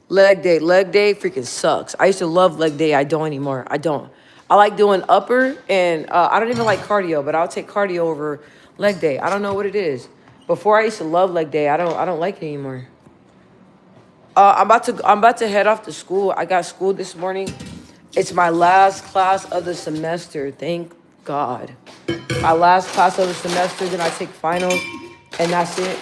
Leg day. Leg day freaking sucks. I used to love leg day. I don't anymore. I don't. I like doing upper, and I don't even like cardio, but I'll take cardio over leg day. I don't know what it is. Before I used to love leg day. I don't like it anymore. I'm about to head off to school. I got school this morning. It's my last class of the semester. Thank God. My last class of the semester. Then I take finals, and that's it.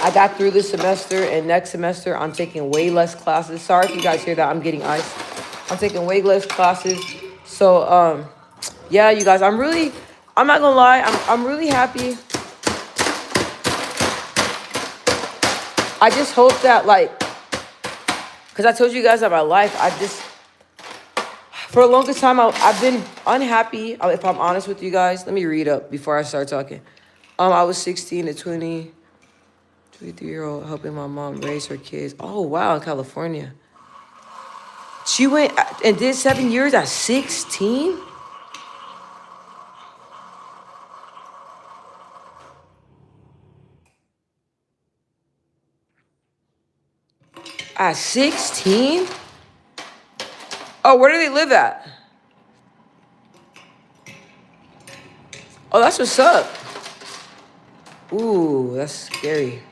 I got through this semester, and next semester I'm taking way less classes. Sorry if you guys hear that. I'm getting ice. I'm taking way less classes. So yeah, you guys. I'm not gonna lie. I'm really happy. I just hope that, like, because I told you guys about my life, for the longest time, I've been unhappy, if I'm honest with you guys. Let me read up before I start talking. I was 16 to 23-year-old helping my mom raise her kids. Oh, wow, in California. She went and did 7 years at 16? At 16? Oh, where do they live at? Oh, that's what's up. Ooh, that's scary.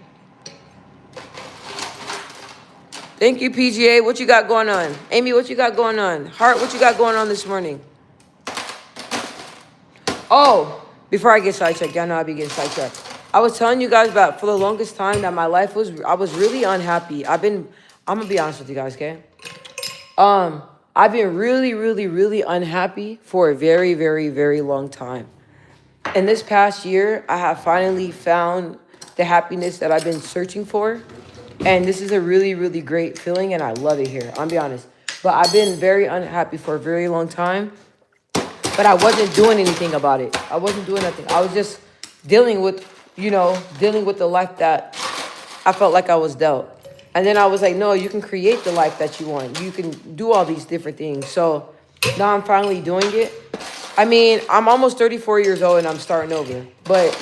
Thank you, PGA. What you got going on? Amy, what you got going on? Heart, what you got going on this morning? Oh, before I get sidetracked, y'all know I be getting sidetracked. I was telling you guys about, for the longest time, that my life I was really unhappy. I'm gonna be honest with you guys, okay? I've been really, really, really unhappy for a very, very, very long time. And this past year, I have finally found the happiness that I've been searching for. And this is a really, really great feeling, and I love it here. I'll be honest. But I've been very unhappy for a very long time. But I wasn't doing anything about it. I wasn't doing nothing. I was just dealing with the life that I felt like I was dealt. And then I was like, no, you can create the life that you want. You can do all these different things. So now I'm finally doing it. I mean, I'm almost 34 years old and I'm starting over. But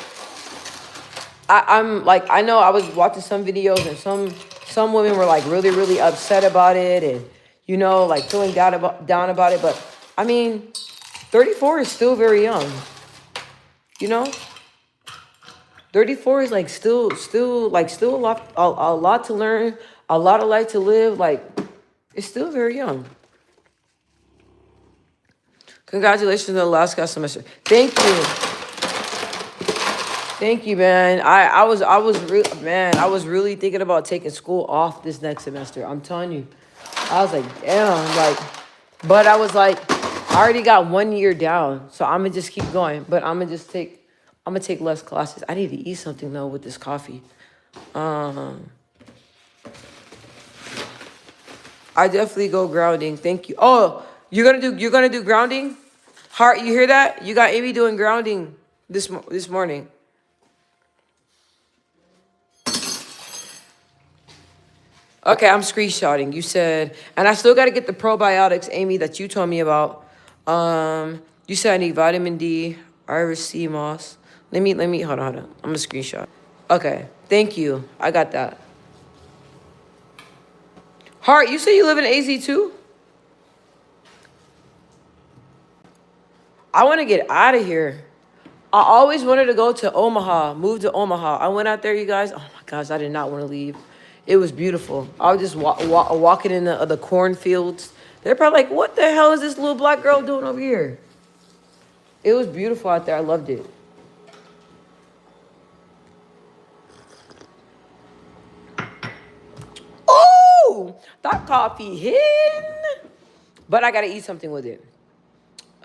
I'm like, I know I was watching some videos and some women were like really, really upset about it and, like feeling down about it. But I mean, 34 is still very young, 34 is like still a lot to learn, a lot of life to live. Like, it's still very young. Congratulations on the last class semester. Thank you, man. I was really thinking about taking school off this next semester. I'm telling you. I was like, damn, but I was like, I already got 1 year down, so I'm gonna just keep going. But I'm gonna take less classes. I need to eat something though with this coffee. I definitely go grounding. Thank you. Oh, you're gonna do grounding? Heart, you hear that? You got Amy doing grounding this morning. Okay, I'm screenshotting. You said, and I still got to get the probiotics, Amy, that you told me about. You said I need vitamin D, Iris sea moss. Let me, hold on. I'm going to screenshot. Okay, thank you. I got that. Heart, you say you live in AZ too? I want to get out of here. I always wanted to go to Omaha, move to Omaha. I went out there, you guys. Oh my gosh, I did not want to leave. It was beautiful. I was just walking in the cornfields. They're probably like, what the hell is this little black girl doing over here? It was beautiful out there. I loved it. Oh, that coffee hit. But I got to eat something with it.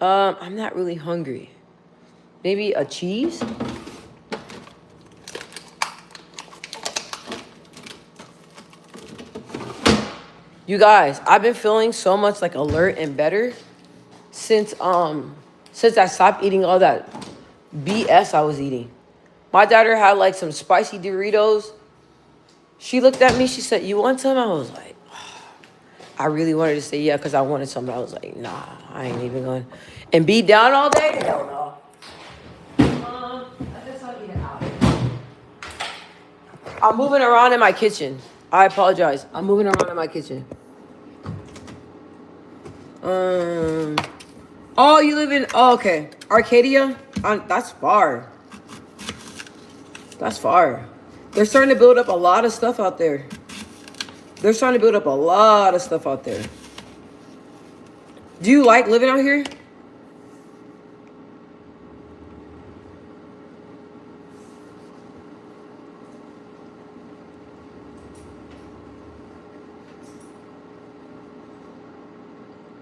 I'm not really hungry. Maybe a cheese? You guys, I've been feeling so much like alert and better since I stopped eating all that BS I was eating. My daughter had like some spicy Doritos. She looked at me, she said, "You want some?" I was like, I really wanted to say yeah because I wanted some, but I was like, nah, I ain't even going. And be down all day? Hell no. I guess I'll eat it out. I'm moving around in my kitchen. I apologize. I'm moving around in my kitchen. Oh, you live in, oh, okay. Arcadia? That's far. That's far. They're starting to build up a lot of stuff out there. They're starting to build up a lot of stuff out there. Do you like living out here?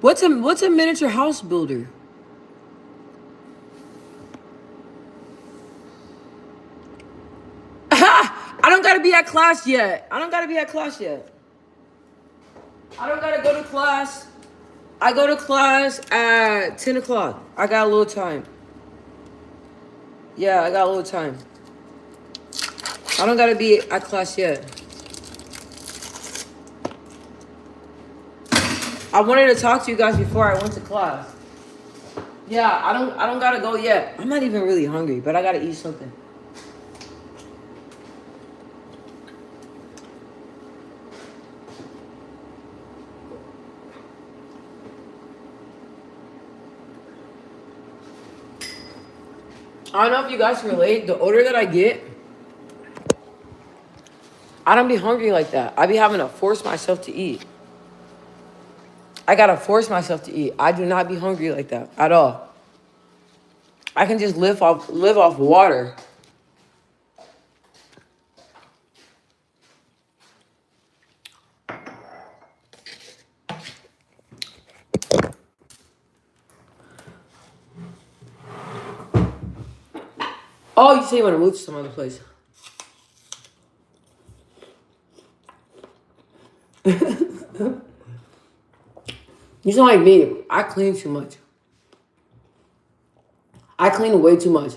What's a miniature house builder? I don't gotta be at class yet. I don't gotta be at class yet. I don't gotta go to class. I go to class at 10 o'clock. I got a little time. Yeah, I got a little time. I don't gotta be at class yet. I wanted to talk to you guys before I went to class. Yeah, I don't gotta go yet. I'm not even really hungry, but I gotta eat something. I don't know if you guys can relate. The older that I get, I don't be hungry like that. I be having to force myself to eat. I gotta force myself to eat. I do not be hungry like that at all. I can just live off water. Oh, you say you want to move to some other place. You sound like me. I clean too much. I clean way too much.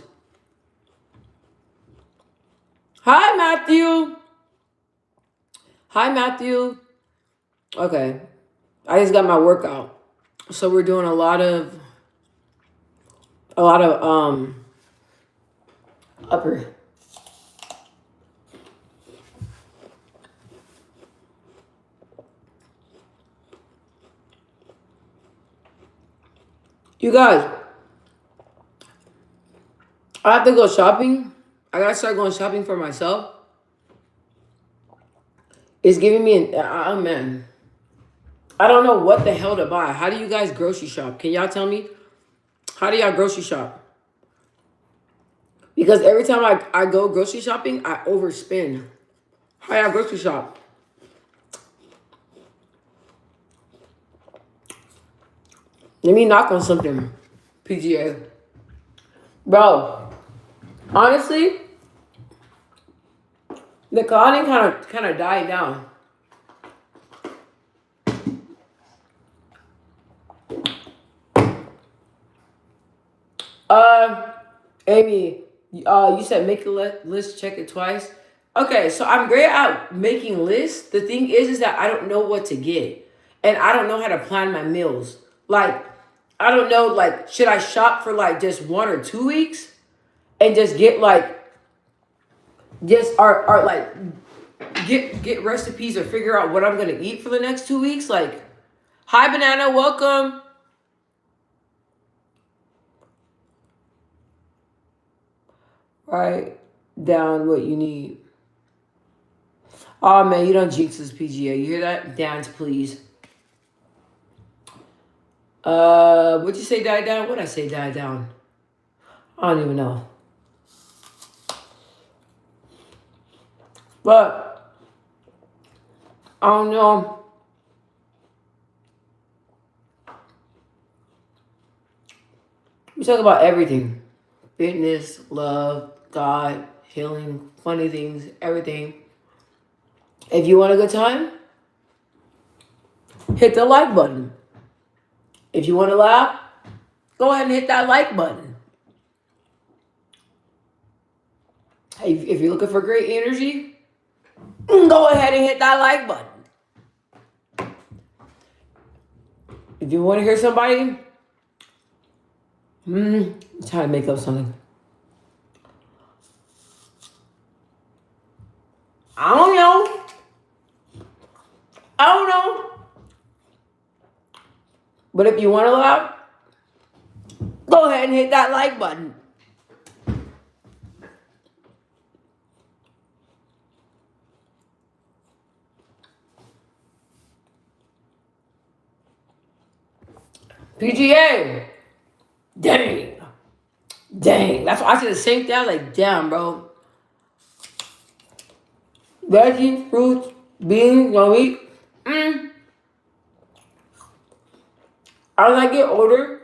Hi, Matthew. Hi, Matthew. Okay. I just got my workout. So we're doing a lot of upper. You guys, I have to go shopping. I gotta start going shopping for myself. It's giving me an man. I don't know what the hell to buy. How do you guys grocery shop? Can y'all tell me? How do y'all grocery shop? Because every time I go grocery shopping, I overspend. How y'all grocery shop? Let me knock on something, PGA. Bro, honestly, the clouding kind of died down. Amy, you said make a list, check it twice. Okay, so I'm great at making lists. The thing is that I don't know what to get, and I don't know how to plan my meals. Like, I don't know, like, should I shop for like just 1 or 2 weeks, and just get like, just or like get recipes or figure out what I'm gonna eat for the next 2 weeks? Like, hi banana, welcome. Write down what you need. Oh man, you don't jinx this PGA. You hear that? Dance, please. What'd you say died down? What'd I say died down? I don't even know. But I don't know. We talk about everything. Fitness, love, God, healing, funny things, everything. If you want a good time, hit the like button. If you want to laugh, go ahead and hit that like button. If you're looking for great energy, go ahead and hit that like button. If you want to hear somebody, I'm trying to make up something. I don't know. I don't know. But if you want to laugh, go ahead and hit that like button. PGA. Dang. That's why I said the same thing. I was like, damn, bro. Veggies, fruits, beans, no meat. As I get older,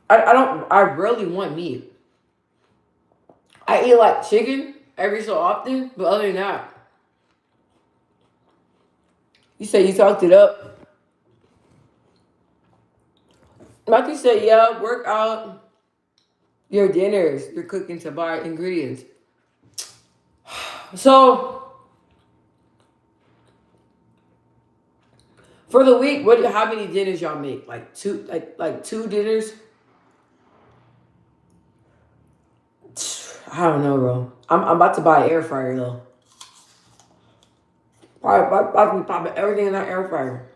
I rarely want meat. I eat like chicken every so often, but other than that, you say you talked it up. Like you said, yeah, work out your dinners, your cooking to buy ingredients. So for the week, how many dinners y'all make? Like two, like two dinners? I don't know, bro. I'm about to buy an air fryer though. About to be popping everything in that air fryer.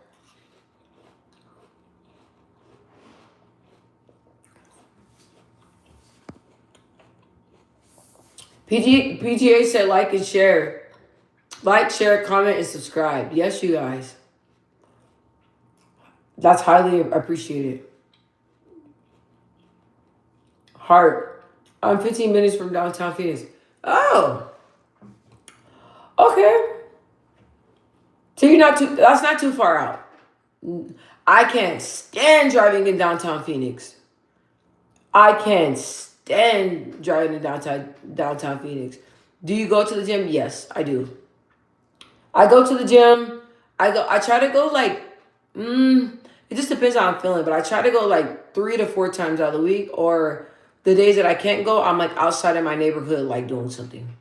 PGA said like and share. Like, share, comment, and subscribe. Yes, you guys. That's highly appreciated. Heart. I'm 15 minutes from downtown Phoenix. Oh. Okay. So that's not too far out. I can't stand driving in downtown Phoenix. I can't stand driving in downtown Phoenix. Do you go to the gym? Yes, I do. I go to the gym. I try to go like, it just depends on how I'm feeling, but I try to go like 3 to 4 times out of the week, or the days that I can't go, I'm like outside of my neighborhood, like doing something.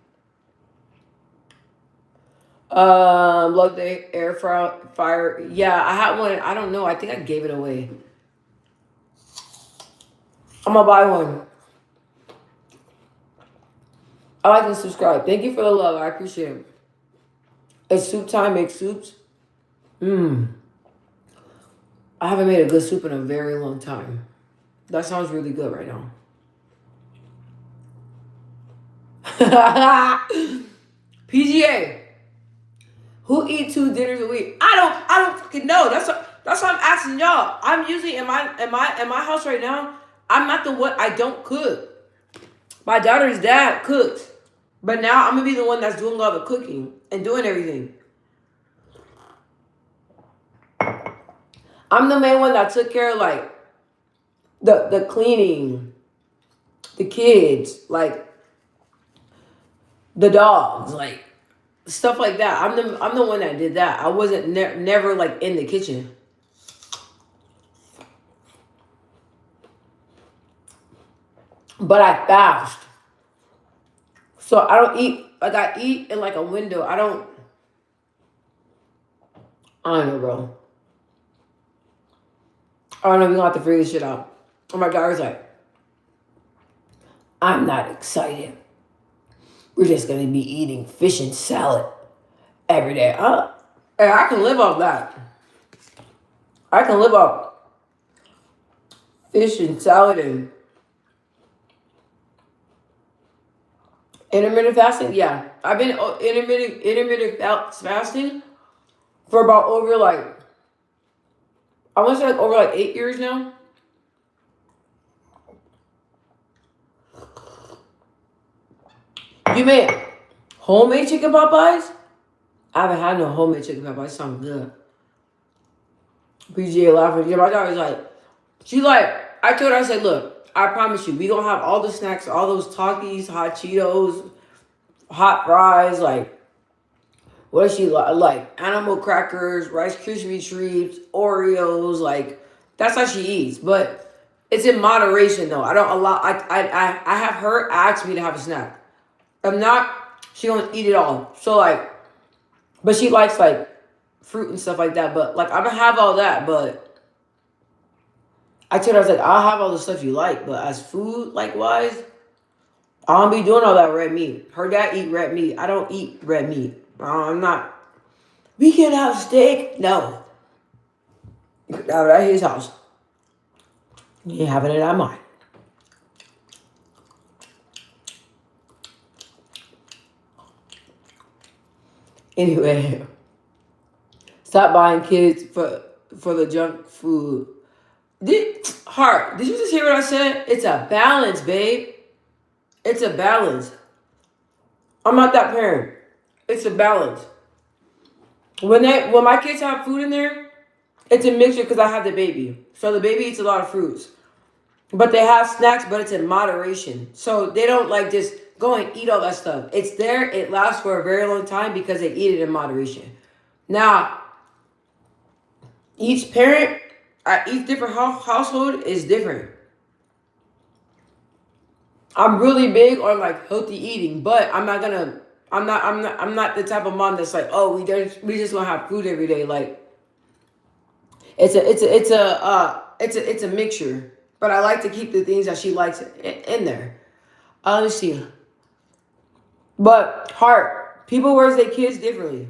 Love the air fryer. Yeah, I had one. I don't know. I think I gave it away. I'm gonna buy one. I like and subscribe. Thank you for the love. I appreciate it. It's soup time. Make soups. I haven't made a good soup in a very long time. That sounds really good right now. PGA. Who eat 2 dinners a week? I don't fucking know. That's what I'm asking y'all. I'm usually in my house right now. I'm not the one. I don't cook. My daughter's dad cooks, but now I'm gonna be the one that's doing all the cooking and doing everything. I'm the main one that took care of like the cleaning, the kids, like the dogs, like stuff like that. I'm the one that did that. I wasn't never like in the kitchen. But I fast. So I don't eat, like I eat in like a window. I don't know, bro. I don't know, we're gonna have to figure this shit out. And my daughter's like, I'm not excited. We're just gonna be eating fish and salad every day. And I can live off that. I can live off fish and salad and Intermittent fasting, yeah. I've been fasting for about over like I want to say like over like 8 years now. You made homemade chicken pot pies? I haven't had no homemade chicken pot pies. Sounds good. PGA laughing. Yeah, my daughter's like, she like, I told her, I said, look, I promise you, we gonna have all the snacks, all those Takis, hot Cheetos, hot fries, like, what is she like? Like, animal crackers, Rice Krispie treats, Oreos, like, that's how she eats. But it's in moderation, though. I don't allow, I have her ask me to have a snack. If not, she gonna eat it all. So, like, but she likes, like, fruit and stuff like that. But, like, I'm gonna have all that, but I told her, I was like, I'll have all the stuff you like, but as food, like, wise, I don't be doing all that red meat. Her dad eat red meat. I don't eat red meat. I'm not. We can have steak. No. You can have it at his house. You ain't having it at mine. Anyway, stop buying kids for the junk food. Did you just hear what I said? It's a balance, babe. It's a balance. I'm not that parent. It's a balance. When my kids have food in there, it's a mixture because I have the baby. So the baby eats a lot of fruits. But they have snacks, but it's in moderation. So they don't like just go and eat all that stuff. It's there, it lasts for a very long time because they eat it in moderation. Now, each parent at each different household is different. I'm really big on like healthy eating, but I'm not the type of mom that's like, oh, we just gonna have food every day. Like it's a mixture. But I like to keep the things that she likes in there. Let me see. But heart, people raise their kids differently.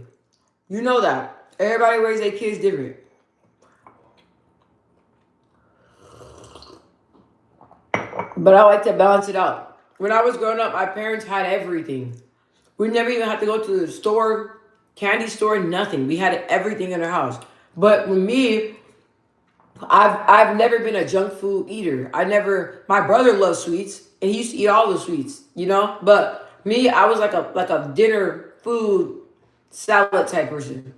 You know that. Everybody raise their kids different. But I like to balance it out. When I was growing up, my parents had everything. We never even had to go to the store, candy store, nothing. We had everything in our house. But with me, I've never been a junk food eater. My brother loves sweets and he used to eat all the sweets, you know? But me, I was like a dinner food salad type person.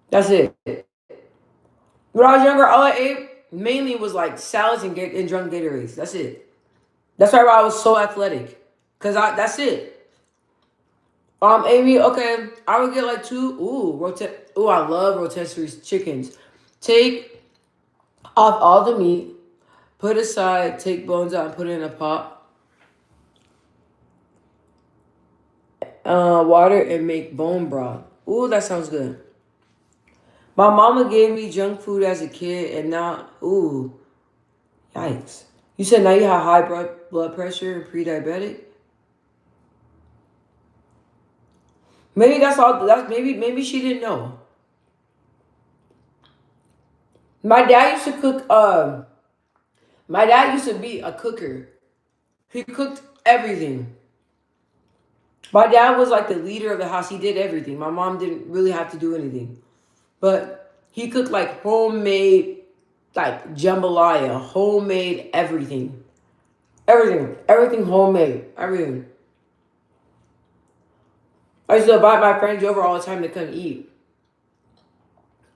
That's it. When I was younger, all I ate mainly was like salads and drunk Gatorades. That's it. That's why I was so athletic. That's it. Amy, okay, I would get like two. I love rotisserie chickens. Take off all the meat, put aside, take bones out, and put it in a pot. Water and make bone broth. Ooh, that sounds good. My mama gave me junk food as a kid, and now, yikes. You said now you have high blood pressure and pre-diabetic? Maybe that's all. Maybe she didn't know. My dad used to cook. My dad used to be a cooker. He cooked everything. My dad was like the leader of the house. He did everything. My mom didn't really have to do anything. But he cooked like homemade, like jambalaya, homemade everything. Everything homemade. Everything. I used to invite my friends over all the time to come eat.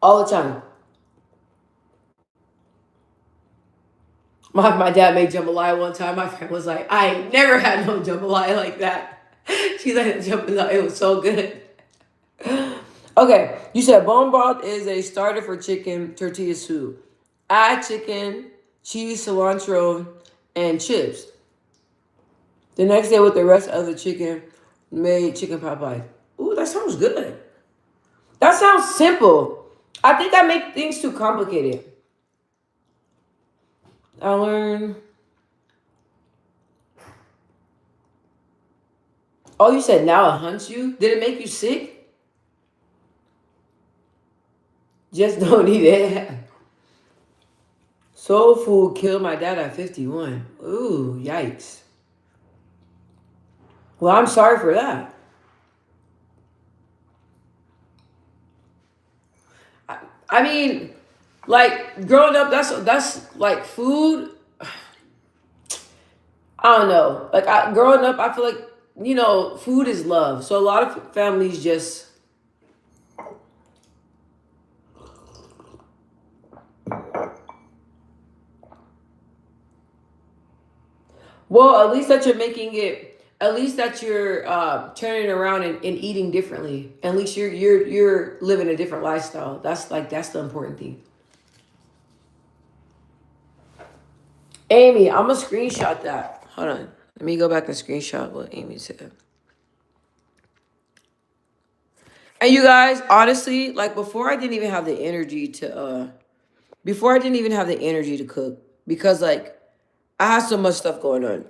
All the time. My dad made jambalaya one time. My friend was like, I ain't never had no jambalaya like that. She's like, jambalaya, it was so good. Okay, you said bone broth is a starter for chicken tortilla soup. Add chicken, cheese, cilantro, and chips. The next day with the rest of the chicken, made chicken pot pie. Ooh, that sounds good. That sounds simple. I think I make things too complicated. I learned. Oh, you said now it hunts you? Did it make you sick? Just don't eat it. Soul food killed my dad at 51. Ooh, yikes. Well, I'm sorry for that. I mean, like growing up, that's like food. I don't know. Like growing up, I feel like food is love. So a lot of families just well, at least that you're making it. At least that you're turning around and eating differently. At least you're living a different lifestyle. That's the important thing. Amy, I'm gonna screenshot that. Hold on. Let me go back and screenshot what Amy said. And you guys, honestly, like before I didn't even have the energy to before I didn't even have the energy to cook because like I had so much stuff going on.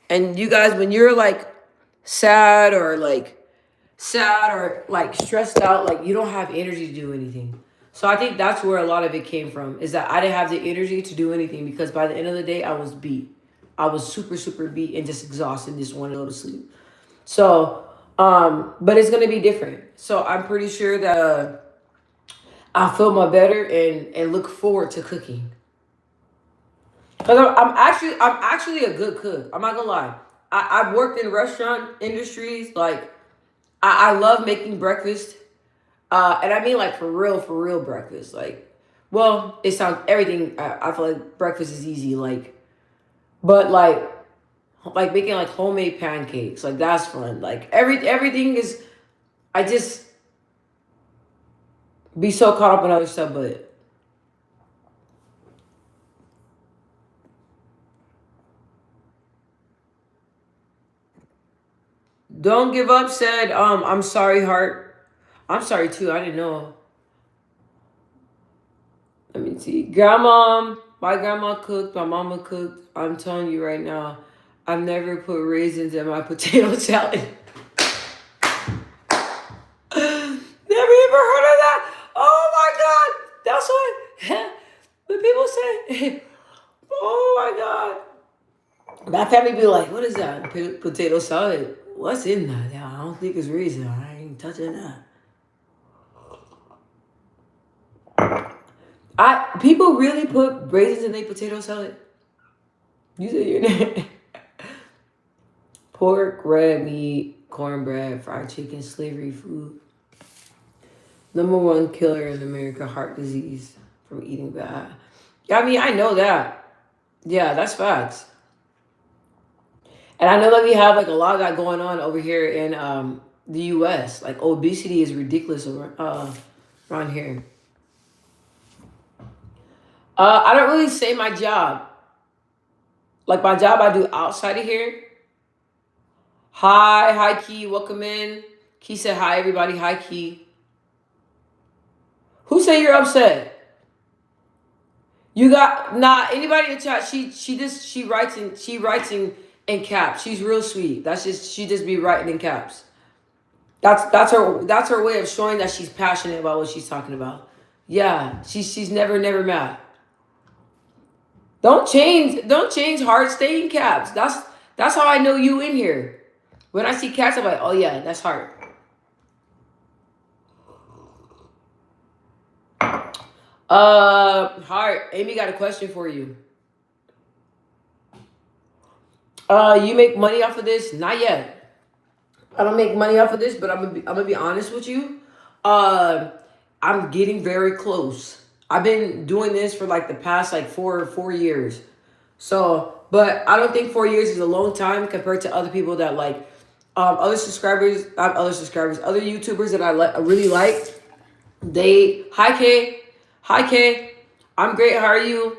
And you guys, when you're like sad or like stressed out, like you don't have energy to do anything. So I think that's where a lot of it came from is that I didn't have the energy to do anything because by the end of the day I was beat. I was super, super beat and just exhausted, just wanted to go to sleep. So, but it's gonna be different. So I'm pretty sure that I'll feel my better and look forward to cooking. Cause I'm actually a good cook. I'm not gonna lie. I've worked in restaurant industries. Like I love making breakfast. And I mean like for real breakfast. Like, well, it sounds everything. I feel like breakfast is easy. But like making like homemade pancakes. Like that's fun. Like everything is. I just be so caught up in other stuff. But don't give up. Said I'm sorry, heart. I'm sorry too. I didn't know. Let me see. Grandma, my grandma cooked, my mama cooked. I'm telling you right now, I've never put raisins in my potato salad. Never even heard of that. Oh my god. That's what the people say. Oh my god. My family be like, what is that? Potato salad. What's in that? Yeah, I don't think it's raisin. I ain't touching that. I people really put raisins in their potato salad. You said your name. Pork, red meat, cornbread, fried chicken, slavery food. Number one killer in America, heart disease from eating bad. Yeah, I mean, I know that. Yeah, that's facts. And I know that we have like a lot of that going on over here in the U.S. Like obesity is ridiculous around here. I don't really say my job. Like my job I do outside of here. Hi, Key, welcome in. Key said hi, everybody. Hi, Key. Who said you're upset? You got anybody in chat. She writes in caps. She's real sweet. That's just she just be writing in caps. That's her way of showing that she's passionate about what she's talking about. Yeah, she's never mad. Don't change heart. Stay in caps. That's how I know you in here. When I see cats, I'm like, oh yeah, that's heart. Heart. Amy got a question for you. You make money off of this? Not yet. I don't make money off of this, but I'm gonna be honest with you. Uh, I'm getting very close. I've been doing this for like the past like four years. So, but I don't think 4 years is a long time compared to other people that like other subscribers, other YouTubers that I really like. They hi K, hi K, I'm great. How are you?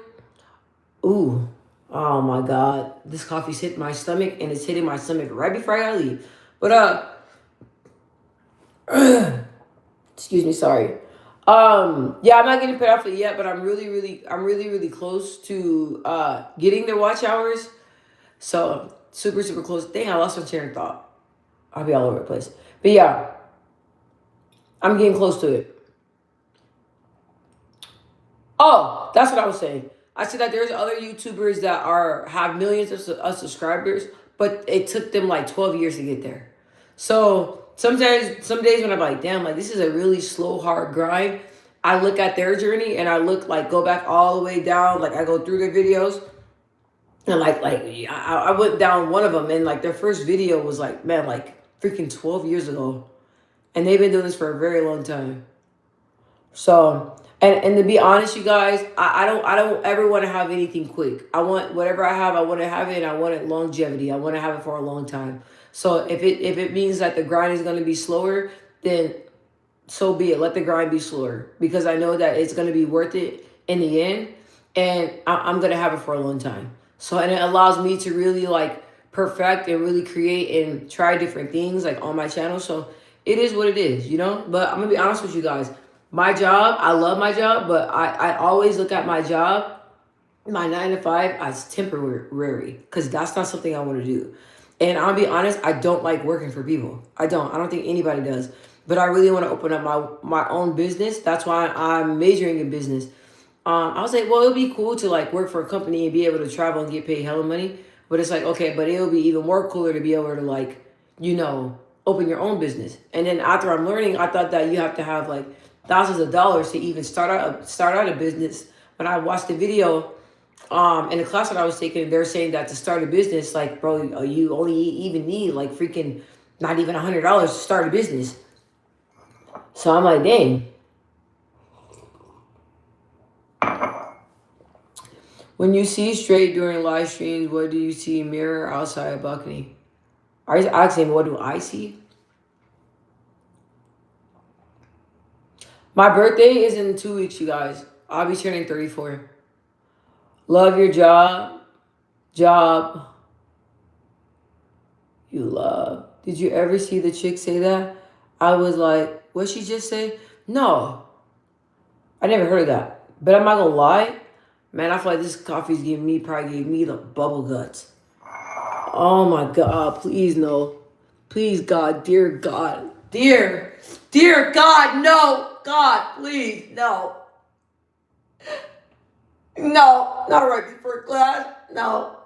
Ooh, oh my God, this coffee's hitting my stomach and it's hitting my stomach right before I gotta leave. But excuse me, sorry. Yeah, I'm not getting paid off it yet, but I'm really close to getting their watch hours. So super super close. Dang, I lost my train of thought. I'll be all over the place. But yeah, I'm getting close to it. Oh, that's what I was saying. I see that there's other YouTubers that are have millions of subscribers, but it took them like 12 years to get there. So sometimes, some days when I'm like, damn, like this is a really slow, hard grind. I look at their journey and I look like go back all the way down. Like I go through their videos and I went down one of them and like their first video was like, man, like freaking 12 years ago. And they've been doing this for a very long time. So, and to be honest, you guys, I don't ever want to have anything quick. I want whatever I have, I want to have it, and I want it longevity. I want to have it for a long time. So if it means that the grind is going to be slower, then so be it. Let the grind be slower because I know that it's going to be worth it in the end, and I'm going to have it for a long time. So and it allows me to really like perfect and really create and try different things like on my channel. So it is what it is, you know. But I'm gonna be honest with you guys. My job, I love my job, but I always look at my job, my 9 to 5, as temporary because that's not something I want to do. And I'll be honest, I don't like working for people. I don't. I don't think anybody does. But I really want to open up my own business. That's why I'm majoring in business. I was like, well, it'll be cool to like work for a company and be able to travel and get paid hella money. But it's like, okay, but it'll be even more cooler to be able to like, you know, open your own business. And then after I'm learning, I thought that you have to have like thousands of dollars to even start out a business. When I watched the video, in the class that I was taking, they're saying that to start a business, like, bro, you only even need like freaking not even $100 to start a business. So I'm like, dang. When you see straight during live streams, what do you see? Mirror, outside, balcony? Are you asking what do I see? My birthday is in 2 weeks, you guys. I'll be turning 34. Love your job. Job you love. Did you ever see the chick say that? I was like, what she just say? No. I never heard of that. But I'm not gonna lie. Man, I feel like this coffee's probably giving me the bubble guts. Oh my God, please no. Please God, dear God. Dear God, no. God, please, no. No, not right before class. No.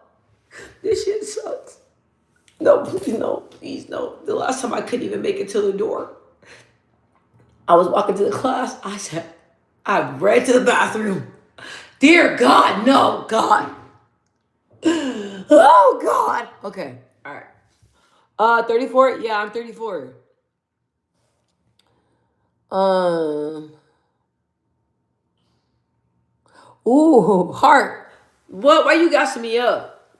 This shit sucks. No, please, no. The last time I couldn't even make it to the door. I was walking to the class. I said, I ran to the bathroom. Dear God, no, God. Oh, God. Okay, all right. 34? Yeah, I'm 34. Ooh, Heart. What? Why you gassing me up?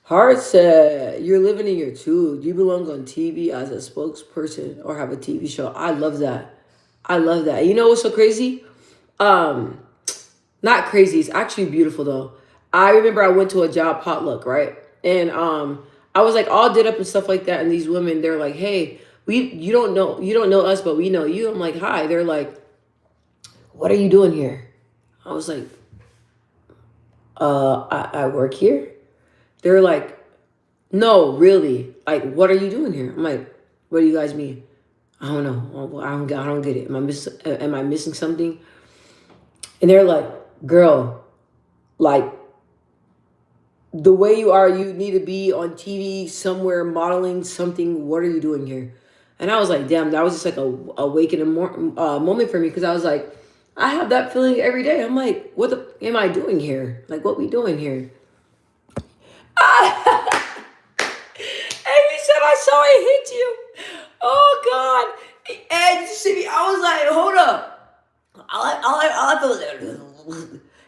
Heart said, you're living in your truth. You belong on TV as a spokesperson or have a TV show. I love that. I love that. You know what's so crazy? Not crazy. It's actually beautiful though. I remember I went to a job potluck, right? And I was like all did up and stuff like that. And these women, they're like, hey, you don't know us, but we know you. I'm like, hi. They're like, what are you doing here? I was like, I work here. They're like, no, really. Like, what are you doing here? I'm like, what do you guys mean? I don't know. I don't get it. Am I missing something? And they're like, girl, like the way you are, you need to be on TV somewhere modeling something. What are you doing here? And I was like, damn, that was just like a awakening moment for me because I was like, I have that feeling every day. I'm like, what the am I doing here? Like, what we doing here? Amy said I saw it hit you. Oh God! And you see me, I was like, hold up. I felt like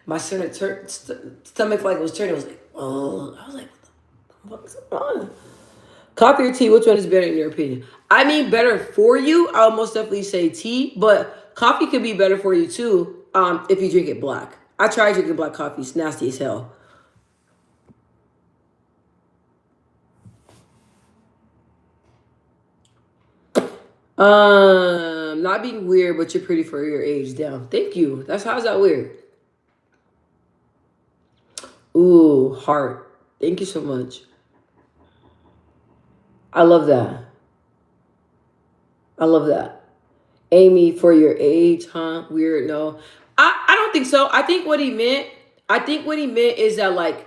my stomach like it was turning. I was like, oh. I was like, what's going on? Coffee or tea? Which one is better in your opinion? I mean, better for you. I'll most definitely say tea, but coffee could be better for you too. If you drink it black. I tried drinking black coffee. It's nasty as hell. Not being weird, but you're pretty for your age. Damn. Thank you. How's that weird? Ooh, heart. Thank you so much. I love that. I love that. Amy, for your age, huh? Weird. No. I don't think so. I think what he meant is that like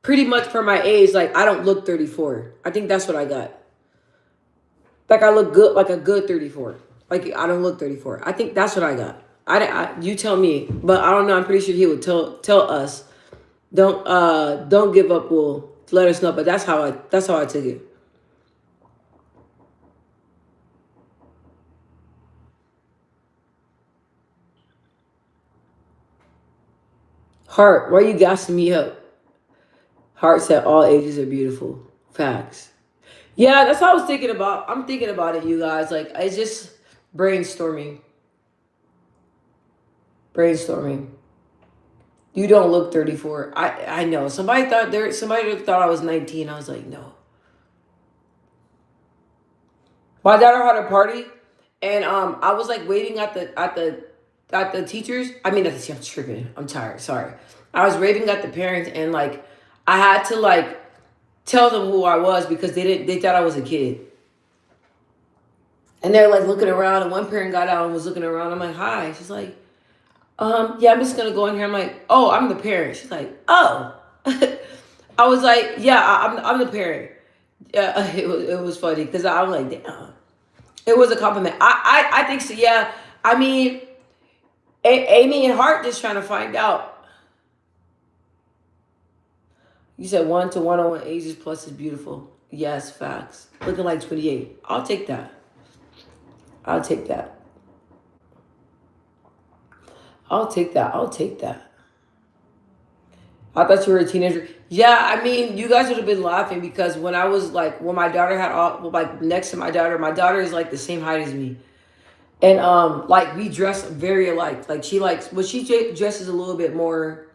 pretty much for my age, like I don't look 34. I think that's what I got. Like I look good, like a good 34. Like I don't look 34. I think that's what I got. You tell me, but I don't know. I'm pretty sure he would tell us, don't give up. Will let us know. But that's how I took it. Heart, why you gassing me up? Heart said all ages are beautiful. Facts. Yeah, that's what I was thinking about. I'm thinking about it, you guys. Like it's just brainstorming, brainstorming. You don't look 34. I know. Somebody thought I was 19. I was like, no. My daughter had a party, and I was like waiting at the teachers. I mean, I'm tripping. I'm tired. Sorry. I was waving at the parents, and like I had to like tell them who I was because they thought I was a kid, and they're like looking around. And one parent got out and was looking around. I'm like, hi. She's like, yeah, I'm just gonna go in here. I'm like, oh, I'm the parent. She's like, oh. I was like, yeah, I'm the parent. Yeah, it was funny because I was like, damn. It was a compliment. I think so. Yeah. I mean, Amy and Hart just trying to find out. You said 1 to 101 ages plus is beautiful. Yes, facts. Looking like 28. I'll take that. I'll take that. I'll take that. I'll take that. I thought you were a teenager. Yeah, I mean, you guys would have been laughing because when I was like, when my daughter had all, well, like next to my daughter is like the same height as me. And like we dress very alike. Like she likes, well, dresses a little bit more.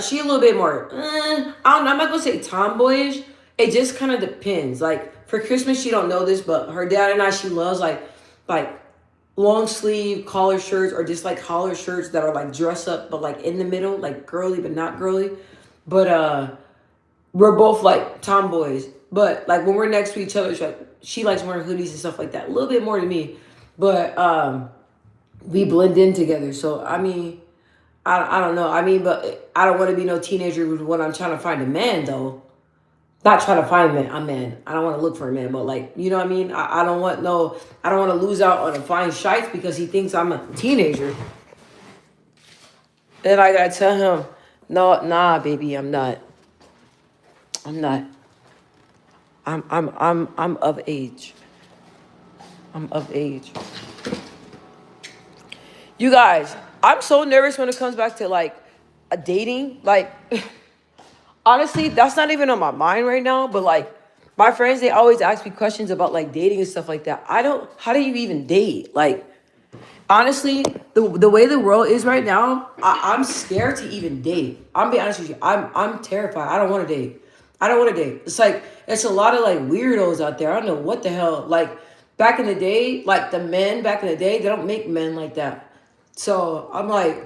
She a little bit more. I don't know. I'm not gonna say tomboyish. It just kind of depends. Like for Christmas, she don't know this, but her dad and I, she loves like long sleeve collar shirts or just like collar shirts that are like dress up, but like in the middle, like girly but not girly. But we're both like tomboys. But like when we're next to each other, she likes wearing hoodies and stuff like that. A little bit more than me. But we blend in together. So I mean, I don't know. I mean, but I don't want to be no teenager when I'm trying to find a man though. Not trying to find a man. I don't want to look for a man, but like, you know what I mean? I don't want no, I don't want to lose out on a fine shite because he thinks I'm a teenager. Then I gotta tell him, no, nah, baby, I'm not. I'm not. I'm of age. I'm of age. You guys, I'm so nervous when it comes back to like a dating. Like, honestly, that's not even on my mind right now. But like, my friends, they always ask me questions about like dating and stuff like that. I don't. How do you even date? Like, honestly, the way the world is right now, I'm scared to even date. I'm be honest with you. I'm terrified. I don't want to date. I don't want to date. It's like it's a lot of like weirdos out there. I don't know what the hell. Like back in the day, like the men back in the day, they don't make men like that. So I'm like,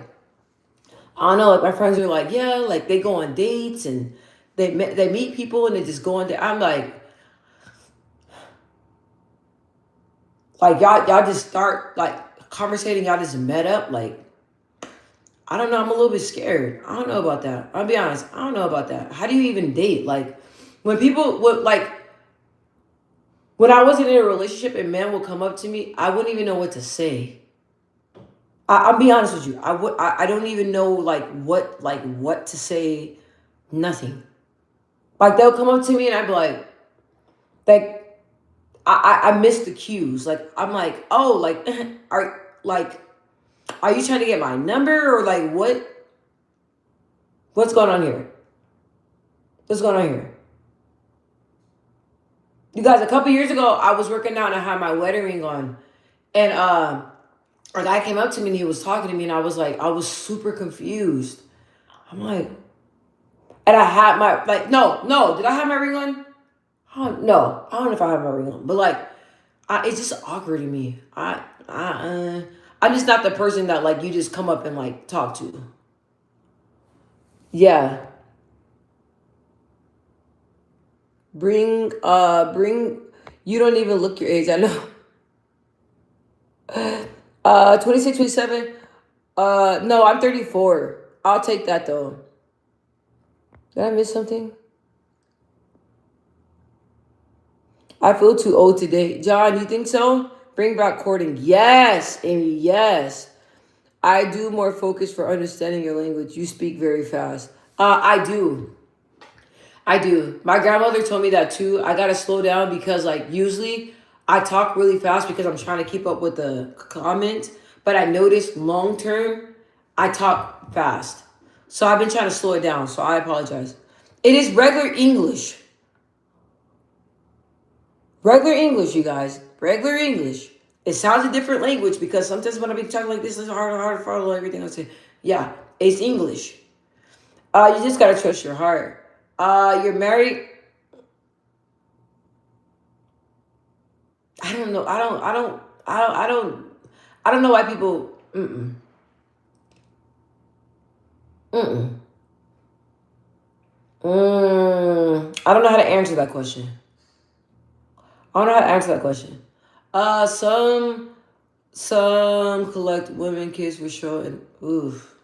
I don't know. Like my friends are like, yeah, like they go on dates and they meet people and they just go on. I'm like y'all just start like conversating. Y'all just met up like. I don't know. I'm a little bit scared. I don't know about that. I'll be honest. I don't know about that. How do you even date? Like, when people would like, when I wasn't in a relationship and men would come up to me, I wouldn't even know what to say. I'll be honest with you. I don't even know what to say. Nothing. Like they'll come up to me and I'd be like I miss the cues. Like I'm like, oh, like are you trying to get my number or like what's going on here? What's going on here? You guys, a couple years ago, I was working out and I had my wedding ring on. And a guy came up to me and he was talking to me and I was like, I was super confused. I'm like, and I had my, like, no, did I have my ring on? No, I don't know if I have my ring on. But like, it's just awkward to me. I'm just not the person that like you just come up and like talk to. Yeah. Bring you don't even look your age. I know. 26, 27. No, I'm 34. I'll take that though. Did I miss something? I feel too old today. John, you think so? Bring back courting. Yes, Amy, yes. I do more focus for understanding your language. You speak very fast. I do. I do. My grandmother told me that too. I gotta slow down because like usually I talk really fast because I'm trying to keep up with the comments. But I noticed long term I talk fast. So I've been trying to slow it down. So I apologize. It is regular English. Regular English, you guys. Regular English. It sounds a different language because sometimes when I be talking like this, it's hard to follow everything I say. Yeah, it's English. You just gotta trust your heart. You're married. I don't know. I don't know why people. Mm-mm. Mm-mm. I don't know how to answer that question. I don't know how to answer that question. Uh, some some collect women kids for sure. And oof,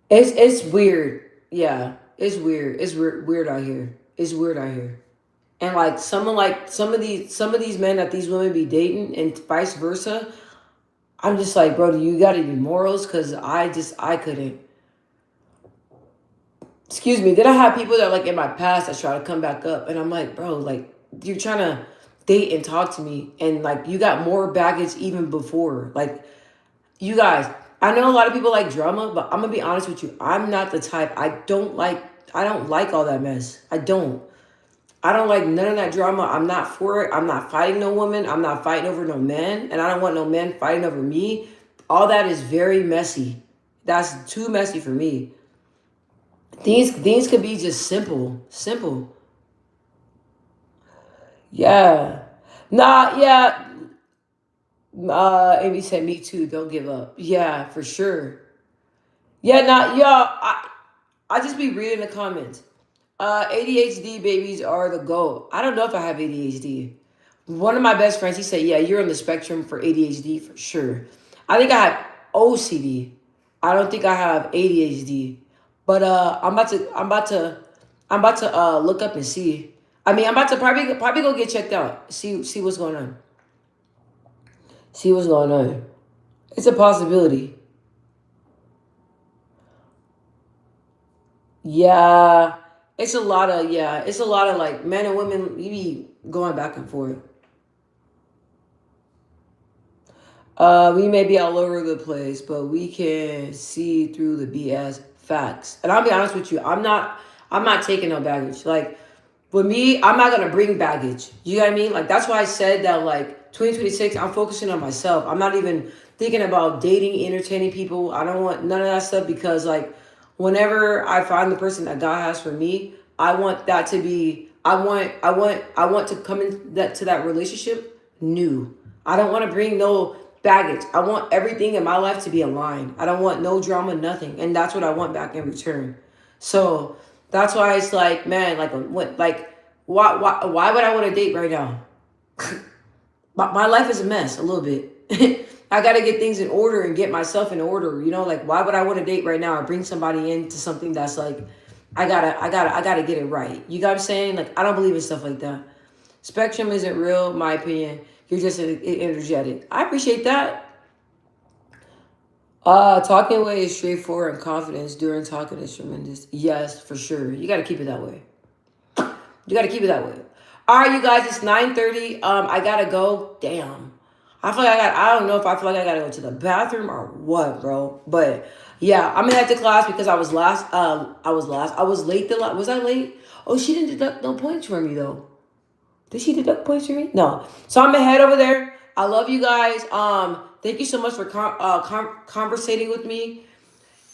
it's weird. Yeah, it's weird. It's weird out here. It's weird out here. And like some of these men that these women be dating and vice versa. I'm just like, bro, do you got any morals? Cause I couldn't. Excuse me. Then I have people that like in my past that try to come back up, and I'm like, bro, like you're trying to date and talk to me, and like you got more baggage even before. Like you guys, I know a lot of people like drama, but I'm gonna be honest with you. I'm not the type. I don't like all that mess. I don't. I don't like none of that drama. I'm not for it. I'm not fighting no woman. I'm not fighting over no men. And I don't want no men fighting over me. All that is very messy. That's too messy for me. Things could be just simple. Simple. Yeah. Nah, yeah. Amy said me too. Don't give up. Yeah, for sure. Yeah, nah, yeah. I just be reading the comments. ADHD babies are the goal. I don't know if I have ADHD. One of my best friends, he said, "Yeah, you're on the spectrum for ADHD for sure." I think I have OCD. I don't think I have ADHD. But I'm about to look up and see. I mean, I'm about to probably go get checked out. See what's going on. See what's going on. It's a possibility. Yeah, it's a lot of like men and women. You be going back and forth. We may be all over the place, but we can see through the BS facts. And I'll be honest with you, I'm not taking no baggage. Like with me, I'm not gonna bring baggage. You know what I mean? Like that's why I said that like 2026, I'm focusing on myself. I'm not even thinking about dating, entertaining people. I don't want none of that stuff because like whenever I find the person that God has for me, I want that to be I want to come in that to that relationship new. I don't want to bring no baggage. I want everything in my life to be aligned. I don't want no drama, nothing. And that's what I want back in return. So that's why it's like, man, like what like why would I want to date right now? My life is a mess a little bit. I got to get things in order and get myself in order. You know, like why would I want to date right now or bring somebody into something that's like, I gotta get it right. You got what I'm saying? Like, I don't believe in stuff like that. Spectrum isn't real, my opinion. You're just energetic. I appreciate that. Talking away is straightforward and confidence during talking is tremendous. Yes, for sure. You got to keep it that way. You got to keep it that way. All right, you guys, it's 9:30. I got to go. Damn. I don't know if I feel like I got to go to the bathroom or what, bro. But yeah, I'm going to head to class because I was late. Was I late? Oh, she didn't deduct no points for me, though. Did she deduct points for me? No. So I'm gonna head over there. I love you guys. Thank you so much for conversating with me,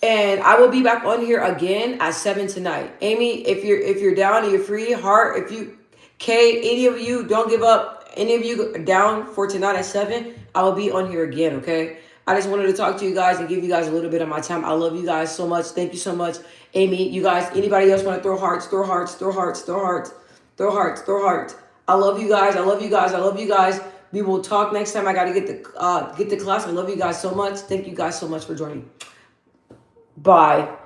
and I will be back on here again at 7 tonight. Amy, if you're down and you're free, heart. If you, Kay, any of you don't give up. Any of you down for tonight at 7, I will be on here again. Okay. I just wanted to talk to you guys and give you guys a little bit of my time. I love you guys so much. Thank you so much, Amy. You guys. Anybody else want to throw hearts? Throw hearts. Throw hearts. Throw hearts. Throw hearts. Throw hearts. I love you guys. I love you guys. I love you guys. We will talk next time. I gotta get to class. I love you guys so much. Thank you guys so much for joining. Bye.